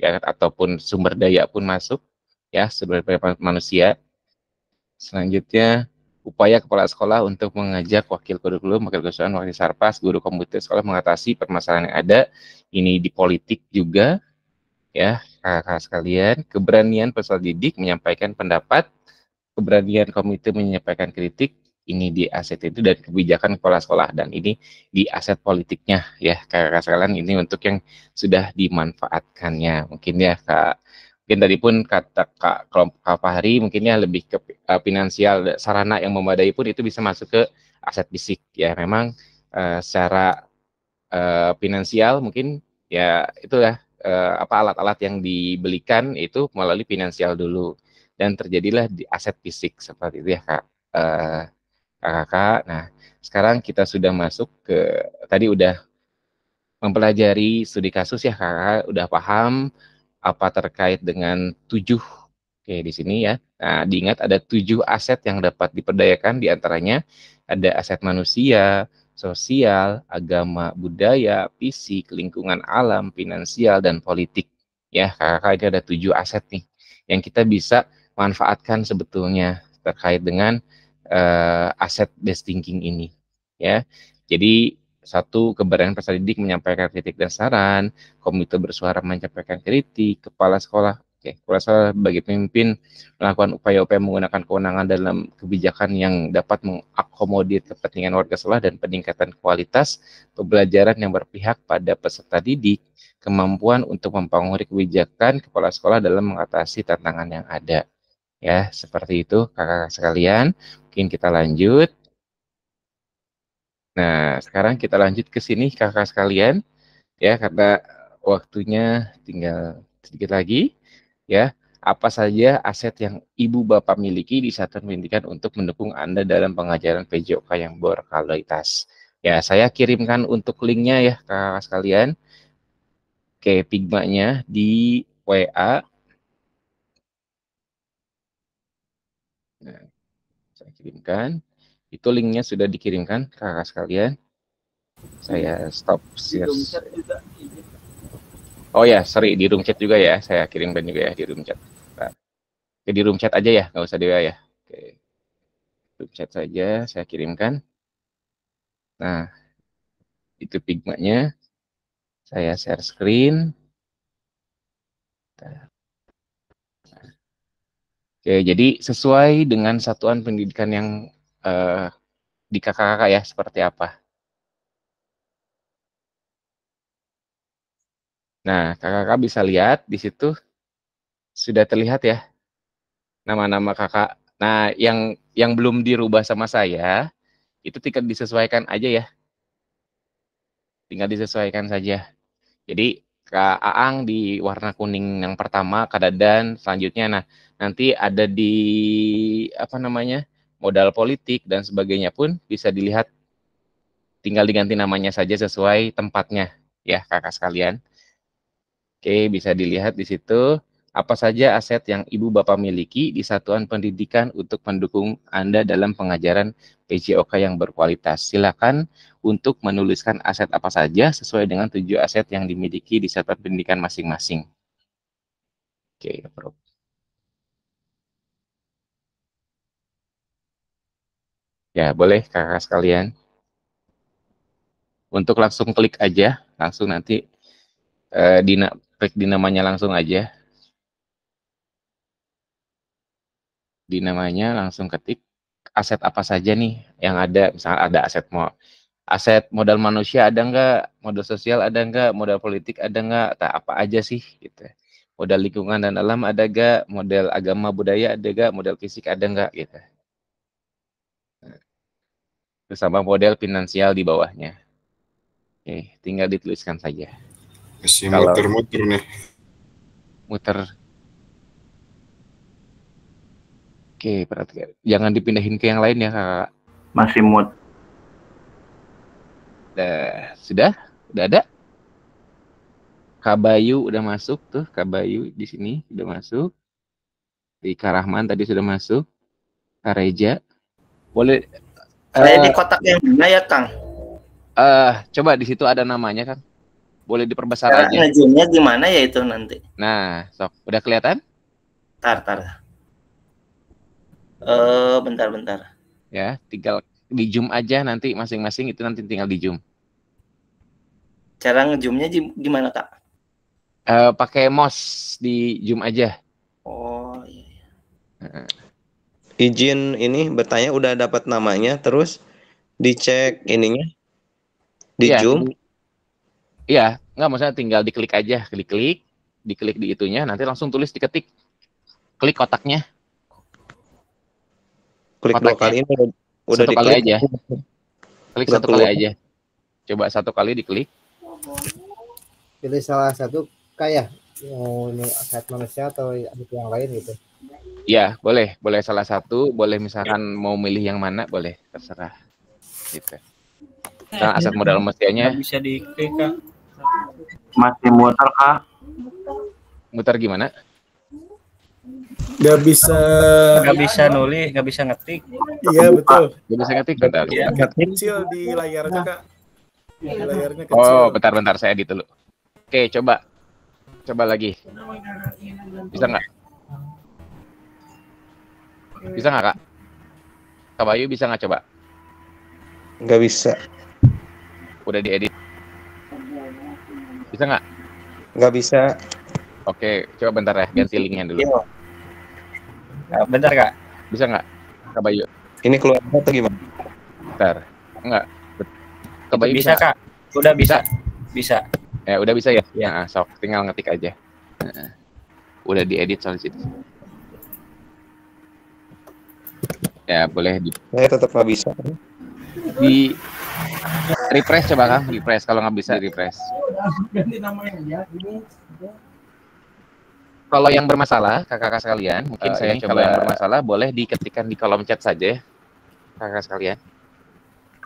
Speaker 1: ya, ataupun sumber daya pun masuk, ya, sumber daya manusia. Selanjutnya, upaya kepala sekolah untuk mengajak wakil kurikulum, wakil kesulitan, wakil sarpas, guru komputer sekolah mengatasi permasalahan yang ada, ini di politik juga, ya, kakak sekalian, keberanian peserta didik menyampaikan pendapat, keberanian komite menyampaikan kritik, ini di aset itu, dan kebijakan kepala sekolah, dan ini di aset politiknya, ya, kakak sekalian, ini untuk yang sudah dimanfaatkannya, mungkin ya, Kak. Mungkin tadi pun kata kelompok Kak Fahri, mungkinnya lebih ke finansial, sarana yang memadai pun itu bisa masuk ke aset fisik, ya, memang secara finansial mungkin, ya, itulah alat-alat yang dibelikan itu melalui finansial dulu dan terjadilah di aset fisik seperti itu ya Kak. Kakak. Nah, sekarang kita sudah masuk ke tadi udah mempelajari studi kasus ya Kakak, udah paham apa terkait dengan 7. Oke, di sini ya. Nah, diingat ada 7 aset yang dapat diperdayakan, diantaranya ada aset manusia, sosial, agama, budaya, fisik, lingkungan alam, finansial, dan politik. Ya, kakak ini ada 7 aset nih yang kita bisa manfaatkan sebetulnya terkait dengan aset based thinking ini. Ya, jadi satu, keberanian peserta didik menyampaikan kritik dan saran, komite bersuara menyampaikan kritik, kepala sekolah, kepala sekolah sebagai pemimpin melakukan upaya-upaya menggunakan kewenangan dalam kebijakan yang dapat mengakomodir kepentingan warga sekolah dan peningkatan kualitas pembelajaran yang berpihak pada peserta didik, kemampuan untuk mempengaruhi kebijakan kepala sekolah dalam mengatasi tantangan yang ada. Ya, seperti itu kakak-kakak sekalian. Mungkin kita lanjut. Nah, sekarang kita lanjut ke sini kakak sekalian, ya, karena waktunya tinggal sedikit lagi, ya. Apa saja aset yang Ibu Bapak miliki di satuan pendidikan untuk mendukung Anda dalam pengajaran PJOK yang berkualitas? Ya, saya kirimkan untuk linknya ya kakak sekalian, ke Pigma-nya di WA. Nah, saya kirimkan. Itu linknya sudah dikirimkan kakak sekalian. Saya stop share. Oh ya, sorry, di room chat juga ya. Saya kirimkan juga ya di room chat. Nah, di room chat aja ya, nggak usah di WA ya. Oke. Room chat saja saya kirimkan. Nah, itu Figma-nya. Saya share screen. Oke, jadi sesuai dengan satuan pendidikan yang di kakak-kakak ya, seperti apa. Nah, kakak-kakak bisa lihat di situ sudah terlihat ya nama-nama kakak. Nah, yang belum dirubah sama saya itu tinggal disesuaikan aja ya. Tinggal disesuaikan saja. Jadi Kak Aang di warna kuning yang pertama, Kak Dadan selanjutnya. Nah, nanti ada di apa namanya? Modal politik dan sebagainya pun bisa dilihat, tinggal diganti namanya saja sesuai tempatnya ya kakak sekalian. Oke, bisa dilihat di situ apa saja aset yang Ibu Bapak miliki di satuan pendidikan untuk mendukung Anda dalam pengajaran PJOK yang berkualitas. Silakan untuk menuliskan aset apa saja sesuai dengan 7 aset yang dimiliki di satuan pendidikan masing-masing. Oke, Prof. Ya, boleh kakak sekalian. Untuk langsung klik aja, langsung nanti klik di namanya langsung aja. Di namanya langsung ketik aset apa saja nih yang ada. Misalnya ada aset modal manusia ada nggak, modal sosial ada nggak, modal politik ada nggak, apa aja sih gitu. Modal lingkungan dan alam ada nggak, modal agama budaya ada nggak, modal fisik ada nggak gitu. Terus sama model finansial di bawahnya. Oke, tinggal dituliskan saja.
Speaker 9: Masih muter-muter nih.
Speaker 1: Muter. Oke, perhatikan. Jangan dipindahin ke yang lain ya, Kak.
Speaker 8: Masih mood.
Speaker 1: Sudah ada. Kak Bayu udah masuk tuh, Kak Bayu di sini udah masuk. Di Kak Rahman tadi sudah masuk. Kak Reja. Boleh.
Speaker 10: Saya di kotak yang mana ya, Kang?
Speaker 1: Coba di situ ada namanya, Kang. Boleh diperbesar aja.
Speaker 10: Ngejumnya gimana ya itu nanti?
Speaker 1: Nah, sok. Udah kelihatan?
Speaker 10: Bentar. Bentar.
Speaker 1: Ya, tinggal di zoom aja nanti masing-masing itu nanti tinggal di zoom.
Speaker 10: Cara ngezoomnya gimana, Kak?
Speaker 1: Pakai mouse di zoom aja.
Speaker 10: Oh iya.
Speaker 7: Izin ini bertanya udah dapat namanya, terus dicek ininya di zoom.
Speaker 1: Iya, nggak, maksudnya tinggal diklik aja, diklik di itunya, nanti langsung tulis diketik, klik kotaknya.
Speaker 7: Klik
Speaker 1: kotaknya.
Speaker 7: 2 kali ini udah
Speaker 1: satu
Speaker 7: diklik.
Speaker 1: Kali aja. Klik 1 kali aja. Coba 1 kali diklik.
Speaker 6: Pilih salah satu kayak mau aset manusia atau yang lain gitu.
Speaker 1: Ya, boleh salah satu, boleh misalkan mau milih yang mana, boleh, terserah. Gitu. Nah, aset modal manusianya
Speaker 5: bisa diklik, Kak.
Speaker 8: Masih muter, Kak.
Speaker 1: Muter gimana?
Speaker 11: Nggak bisa
Speaker 5: nulis, nggak bisa ngetik.
Speaker 11: Iya betul.
Speaker 1: Nggak bisa ngetik, bentar.
Speaker 11: Ya, kecil di layarnya, Kak. Di layarnya kecil.
Speaker 1: Oh, bentar, saya edit dulu. Oke, coba lagi. Bisa nggak? Bisa nggak, Kak? Kak Bayu bisa nggak coba?
Speaker 7: Nggak bisa.
Speaker 1: Udah diedit. Bisa nggak?
Speaker 7: Nggak bisa.
Speaker 1: Oke, coba bentar ya, ganti linknya dulu.
Speaker 5: Bentar, Kak.
Speaker 1: Bisa nggak, Kak Bayu?
Speaker 7: Ini keluar atau gimana?
Speaker 1: Bentar. Enggak. Kak Bayu
Speaker 5: bisa, Kak. Udah bisa. Bisa.
Speaker 1: Ya, udah bisa ya? Ya. Nah, sok, tinggal ngetik aja. Udah diedit soal situ. Ya, boleh
Speaker 7: Saya tetap nggak bisa.
Speaker 1: Di refresh coba, Kang. Refresh, kalau nggak bisa refresh.
Speaker 11: Ganti namanya ya.
Speaker 1: Kalau yang bermasalah, kakak-kakak sekalian, mungkin saya coba. Kalau yang bermasalah, boleh diketikkan di kolom chat saja, kakak sekalian.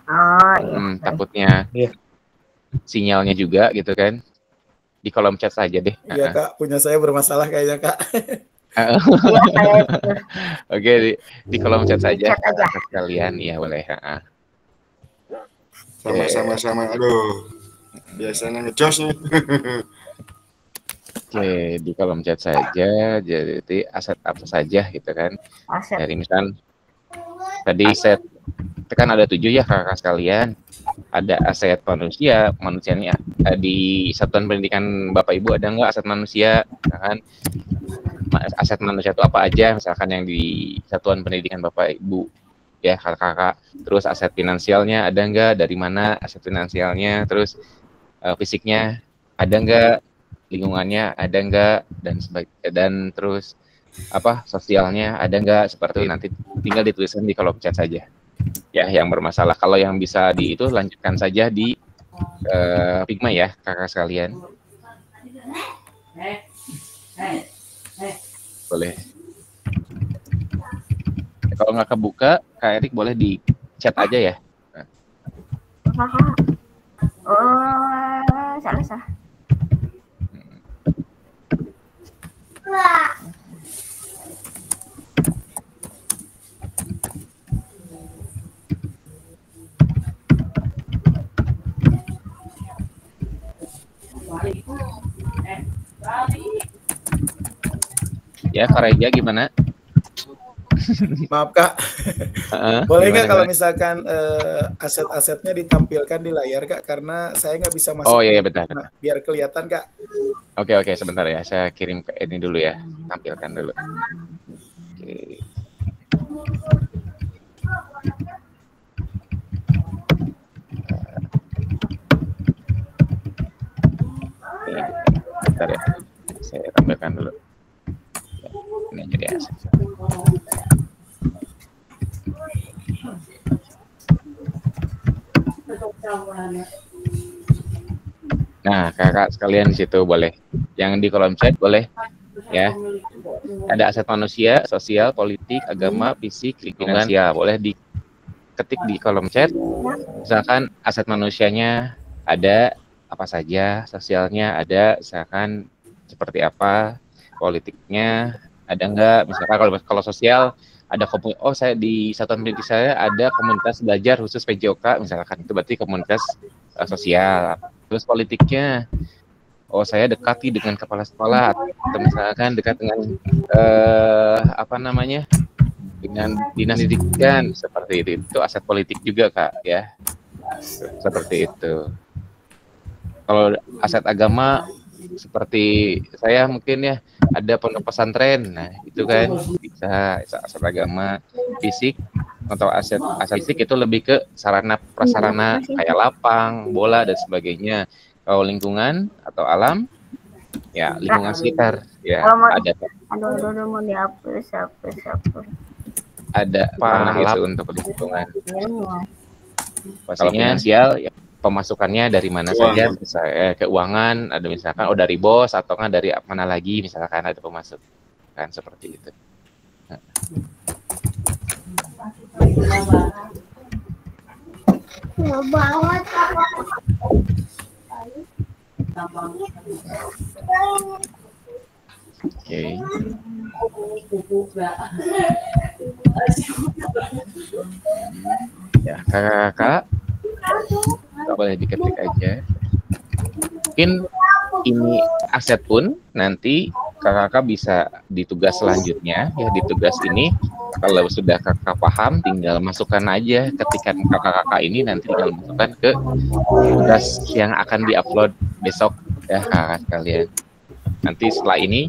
Speaker 4: Oh iya.
Speaker 1: Takutnya sinyalnya juga gitu kan. Di kolom chat saja deh.
Speaker 11: Iya, Kak, punya saya bermasalah kayaknya, Kak.
Speaker 1: Oke, di kolom chat saja, kakak sekalian. Iya, boleh.
Speaker 9: Sama-sama. Aduh, biasanya ngecos nih.
Speaker 1: Oke, di kolom chat saja. Jadi aset apa saja gitu kan?
Speaker 4: Aset.
Speaker 1: Dari misal tadi set kan ada 7 ya kakak sekalian. ada aset manusia, manusianya di satuan pendidikan Bapak Ibu ada nggak aset manusia, misalkan aset manusia itu apa aja, misalkan yang di satuan pendidikan Bapak Ibu ya kakak-kakak, terus aset finansialnya ada nggak, dari mana aset finansialnya, terus fisiknya ada nggak, lingkungannya ada nggak, dan terus apa sosialnya ada nggak, seperti itu. Nanti tinggal dituliskan di kolom chat saja ya yang bermasalah. Kalau yang bisa di itu lanjutkan saja di Figma ya kakak sekalian. Boleh. Kalau nggak kebuka, Kak Erik boleh di chat aja ya.
Speaker 4: Oh, salah.
Speaker 1: Ya, Kak Reja gimana?
Speaker 11: Maaf Kak, boleh nggak kalau misalkan aset-asetnya ditampilkan di layar Kak, karena saya nggak bisa masuk.
Speaker 1: Oh iya betul.
Speaker 11: Nah, biar kelihatan Kak.
Speaker 1: Oke, sebentar ya, saya kirim ke ini dulu ya, tampilkan dulu. Oke. Bentar ya, saya tampilkan dulu. Ini jadi aset. Nah, kakak sekalian di situ boleh. Yang di kolom chat boleh ya. Ada aset manusia, sosial, politik, agama, fisik, lingkungan. Ya, boleh diketik di kolom chat. Misalkan aset manusianya ada apa saja, sosialnya ada, misalkan seperti apa, politiknya ada enggak, misalkan kalau sosial ada saya di satuan pendidik saya ada komunitas belajar khusus PJOK, misalkan itu berarti komunitas sosial. Terus politiknya, saya dekati dengan kepala sekolah, atau misalkan dekat dengan dengan dinas pendidikan, seperti itu aset politik juga Kak ya, seperti itu. Kalau aset agama seperti saya mungkin ya ada pondok pesantren, nah itu kan bisa aset agama. Fisik atau aset fisik itu lebih ke sarana prasarana kayak lapang, bola dan sebagainya. Kalau lingkungan atau alam ya lingkungan sekitar ya ada.
Speaker 4: Aduh, mau dihapus.
Speaker 1: Ada apa untuk lingkungan. Pastinya finansial ya, pemasukannya dari mana saja, misalnya keuangan, ada misalkan dari bos atau nggak dari mana lagi, misalkan ada pemasukan seperti itu. Nah. Oke. Ya, kakak boleh diketik aja. Mungkin ini aset pun nanti kakak bisa di tugas selanjutnya ya, di tugas ini kalau sudah kakak paham tinggal masukkan aja, ketika kakak ini nanti tinggal masukkan ke tugas yang akan diupload besok ya kakak sekalian. Nanti setelah ini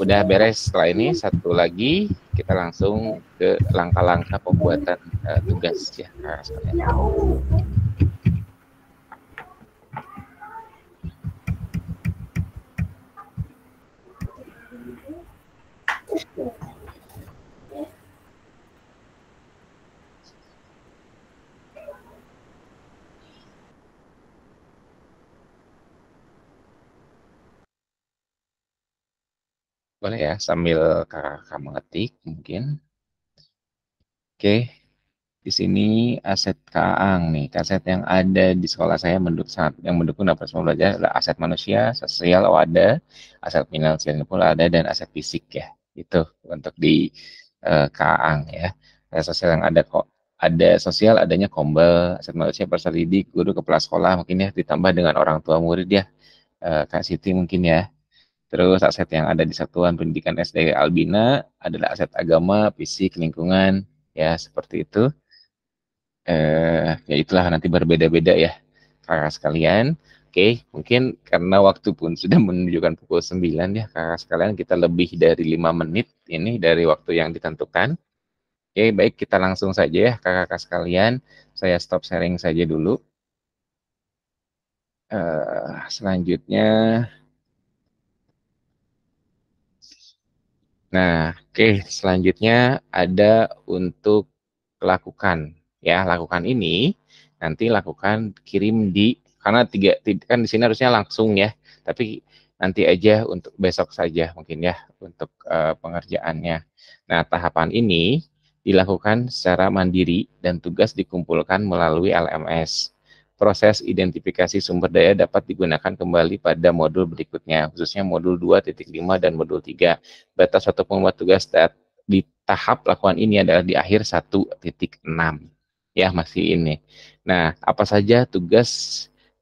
Speaker 1: udah beres, setelah ini satu lagi kita langsung ke langkah-langkah pembuatan tugas ya kakak sekalian. Boleh ya sambil kakak mengetik mungkin. Oke, di sini aset Kaang nih, aset yang ada di sekolah saya yang mendukung dapat semua belajar adalah aset manusia, sosial ada, aset finansial pun ada, dan aset fisik ya. Itu untuk di Kaang ya. Aset sosial yang ada sosial adanya kombel, aset manusia peserta didik, guru, kepala sekolah mungkin ya, ditambah dengan orang tua murid ya, Kak Siti mungkin ya. Terus aset yang ada di Satuan Pendidikan SD Albina adalah aset agama, fisik, lingkungan, ya seperti itu. Ya itulah nanti berbeda-beda ya kakak sekalian. Oke, mungkin karena waktu pun sudah menunjukkan pukul 9 ya kakak sekalian, kita lebih dari 5 menit ini dari waktu yang ditentukan. Oke, baik, kita langsung saja ya kakak sekalian. Saya stop sharing saja dulu. Selanjutnya, nah, oke, selanjutnya ada untuk lakukan ya, lakukan ini nanti lakukan kirim di, karena kan di sini harusnya langsung ya, tapi nanti aja untuk besok saja mungkin ya untuk pengerjaannya. Nah, tahapan ini dilakukan secara mandiri dan tugas dikumpulkan melalui LMS. Proses identifikasi sumber daya dapat digunakan kembali pada modul berikutnya, khususnya modul 2.5 dan modul 3. Batas atau pembuat tugas di tahap lakukan ini adalah di akhir 1.6. Ya, masih ini. Nah, apa saja tugas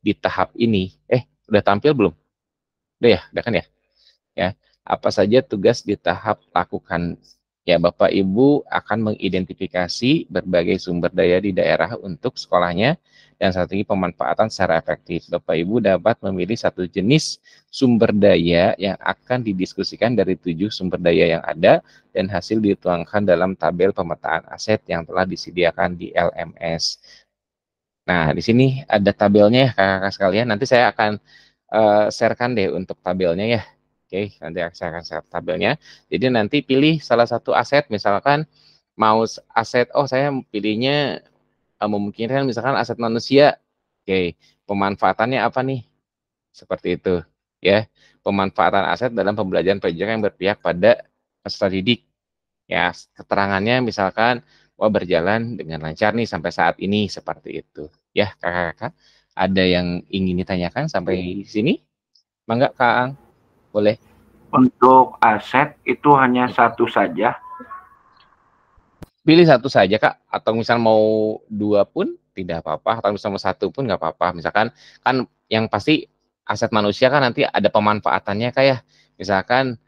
Speaker 1: di tahap ini? Udah tampil belum? Udah kan ya? Ya, apa saja tugas di tahap lakukan? Ya, Bapak Ibu akan mengidentifikasi berbagai sumber daya di daerah untuk sekolahnya dan strategi pemanfaatan secara efektif. Bapak Ibu dapat memilih satu jenis sumber daya yang akan didiskusikan dari 7 sumber daya yang ada dan hasil dituangkan dalam tabel pemetaan aset yang telah disediakan di LMS. Nah, di sini ada tabelnya ya kakak-kakak sekalian. Nanti saya akan sharekan deh untuk tabelnya ya. Oke, nanti saya akan share tabelnya. Jadi nanti pilih salah satu aset, misalkan mau aset, saya pilihnya memungkinkan misalkan aset manusia. Oke, pemanfaatannya apa nih? Seperti itu ya. Pemanfaatan aset dalam pembelajaran pendidikan yang berpihak pada peserta didik. Ya, keterangannya misalkan berjalan dengan lancar nih sampai saat ini, seperti itu. Ya, kakak-kakak, ada yang ingin ditanyakan sampai sini? Mangga, Kak Ang. Boleh.
Speaker 8: Untuk aset itu hanya satu saja.
Speaker 1: Pilih satu saja, Kak. Atau misal mau 2 pun tidak apa-apa, atau misal mau 1 pun nggak apa-apa. Misalkan kan yang pasti aset manusia kan nanti ada pemanfaatannya kayak misalkan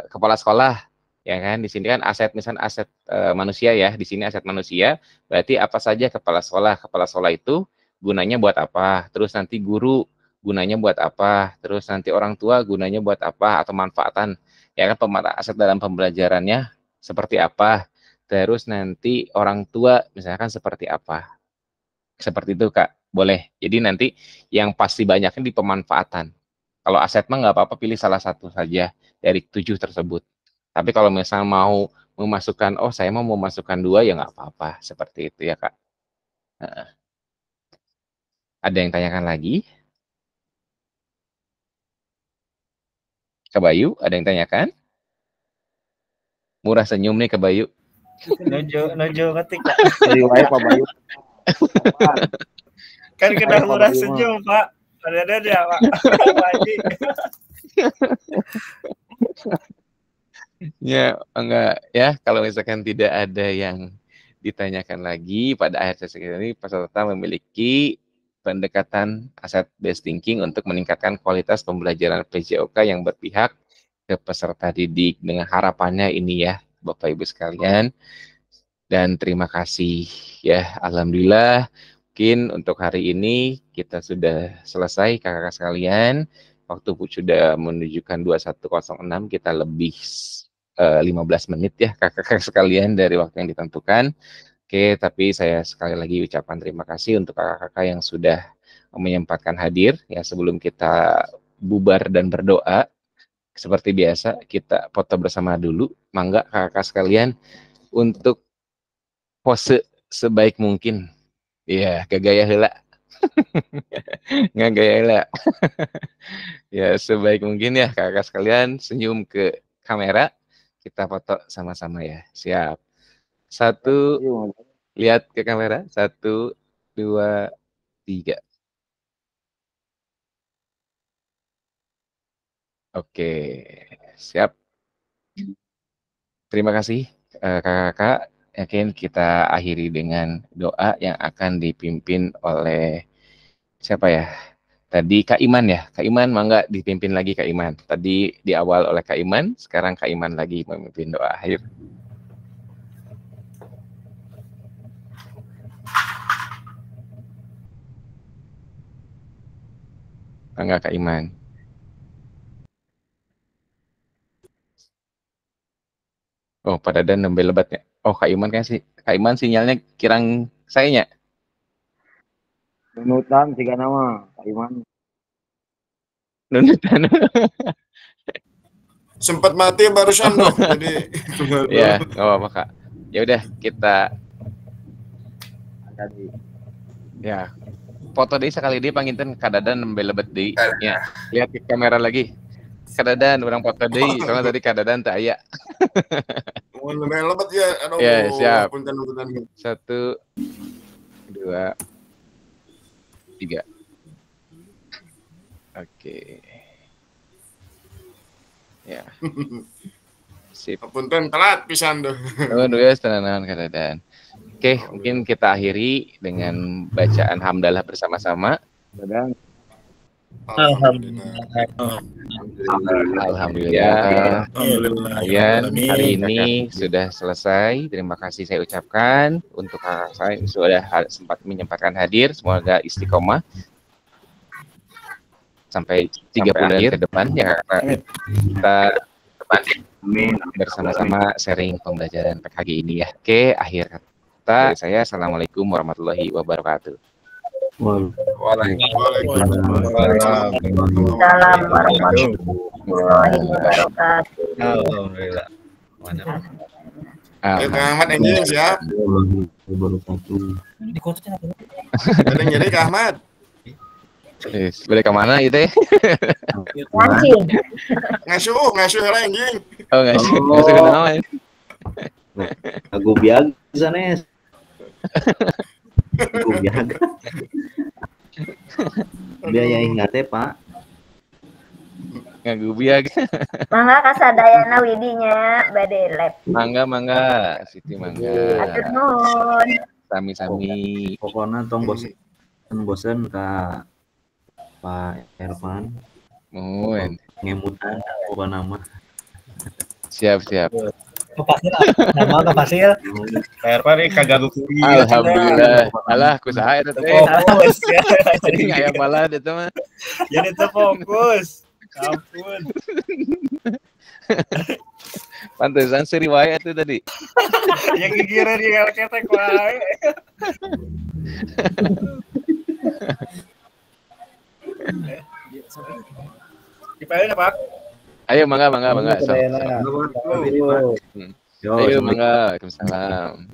Speaker 1: kepala sekolah, ya kan? Di sini kan aset, misalkan aset manusia ya. Di sini aset manusia, berarti apa saja kepala sekolah. Kepala sekolah itu gunanya buat apa? Terus nanti guru gunanya buat apa, terus nanti orang tua gunanya buat apa, atau manfaatan ya kan, aset dalam pembelajarannya seperti apa, terus nanti orang tua misalkan seperti apa, seperti itu Kak, boleh. Jadi nanti yang pasti banyaknya di pemanfaatan. Kalau aset mah nggak apa-apa, pilih salah satu saja dari 7 tersebut. Tapi kalau misalnya mau memasukkan, saya mau memasukkan 2 ya nggak apa-apa, seperti itu ya Kak. Ada yang tanyakan lagi? Kak Bayu, ada yang tanyakan? Murah senyum nih Kak Bayu.
Speaker 10: Nojo ngetik Pak.
Speaker 3: Dari wae Pak Bayu.
Speaker 10: Kan kena murah senyum Pak. Ada ya Pak.
Speaker 1: Ya, enggak ya, kalau misalkan tidak ada yang ditanyakan lagi pada akhir sesi ini, peserta memiliki pendekatan asset based thinking untuk meningkatkan kualitas pembelajaran PJOK yang berpihak ke peserta didik. Dengan harapannya ini ya Bapak Ibu sekalian, dan terima kasih ya, alhamdulillah mungkin untuk hari ini kita sudah selesai kakak-kakak sekalian. Waktu sudah menunjukkan 21.06, kita lebih 15 menit ya kakak-kakak sekalian dari waktu yang ditentukan. Oke, tapi saya sekali lagi ucapkan terima kasih untuk kakak-kakak yang sudah menyempatkan hadir. Ya, sebelum kita bubar dan berdoa, seperti biasa kita foto bersama dulu. Mangga kakak-kakak sekalian untuk pose sebaik mungkin. Iya, gak gaya heula. Nggak gaya heula. Ya, sebaik mungkin ya kakak-kakak sekalian, senyum ke kamera. Kita foto sama-sama ya. Siap. 1, lihat ke kamera. 1, 2, 3. Oke, siap. Terima kasih kakak-kakak. Yakin kita akhiri dengan doa yang akan dipimpin oleh siapa ya? Tadi Kak Iman ya. Kak Iman, mangga dipimpin lagi Kak Iman. Tadi di awal oleh Kak Iman, sekarang Kak Iman lagi memimpin doa akhir. Enggak Kak Iman. Oh, pada dan nembe lebatnya. Oh, Kak Iman kan sih. Kak Iman sinyalnya kirang sayanya.
Speaker 3: Nunutan tiga nama, Kak Iman.
Speaker 1: Nunutan.
Speaker 9: Sempat mati barusan loh. Jadi
Speaker 1: ya, nggak apa-apa Kak. Ya udah kita ya foto deh sekali dia panginten kadadan nembe lebet deui. Ya, lihat ke kamera lagi. Kadadan orang foto deui, soalnya tadi kadadan teu aya.
Speaker 9: mau nembe lebet ya. Aduh.
Speaker 1: Ya, siap.
Speaker 9: Punten.
Speaker 1: 1 2 3. Oke. Ya. Sip.
Speaker 9: Punten telat pisan tuh.
Speaker 1: Nuhun geus tenanan kadadan. Oke, mungkin kita akhiri dengan bacaan hamdalah bersama-sama. Alhamdulillah. Kalian hari ini sudah selesai. Terima kasih saya ucapkan untuk saya sudah sempat menyempatkan hadir. Semoga istiqomah sampai 3 bulan ke depan ya kita bersama-sama sharing pembelajaran PKG ini ya. Oke, akhir kata saya assalamualaikum warahmatullahi wabarakatuh.
Speaker 4: Waalaikumsalam warahmatullahi wabarakatuh.
Speaker 12: Alhamdulillah.
Speaker 9: Kang Ahmad anjing siap. Jadi Kang Ahmad.
Speaker 1: Boleh ke mana itu ya?
Speaker 9: Ngasuh lah anjing.
Speaker 1: Oh, ngasuh ke nama ya.
Speaker 12: Aku biag sana. Aku biag. Biaya ingatnya Pak.
Speaker 1: Ngagubiag.
Speaker 4: Mangga kasadayana widinya bade lab.
Speaker 1: Mangga Siti mangga.
Speaker 4: Atur nuhun.
Speaker 1: Sami-sami.
Speaker 12: Pokoknya tong bosen ka Pak Ervan.
Speaker 1: Mohon.
Speaker 12: Ngemutan apa nama?
Speaker 1: Siap.
Speaker 5: Kepasil nama kepasil.
Speaker 10: Pak Ervan nih kagak gukuri.
Speaker 1: Alhamdulillah. Alah kusaha eta teh. Jadi aya balad eta mah.
Speaker 10: Jadi terfokus. Ampun.
Speaker 1: Pantesan seriwayat tuh tadi.
Speaker 10: Yang gigiran di ketek wae. Dipain Pak?
Speaker 1: Ayo mangga. So.
Speaker 12: Yo,
Speaker 1: Ayo mangga. Waalaikumsalam.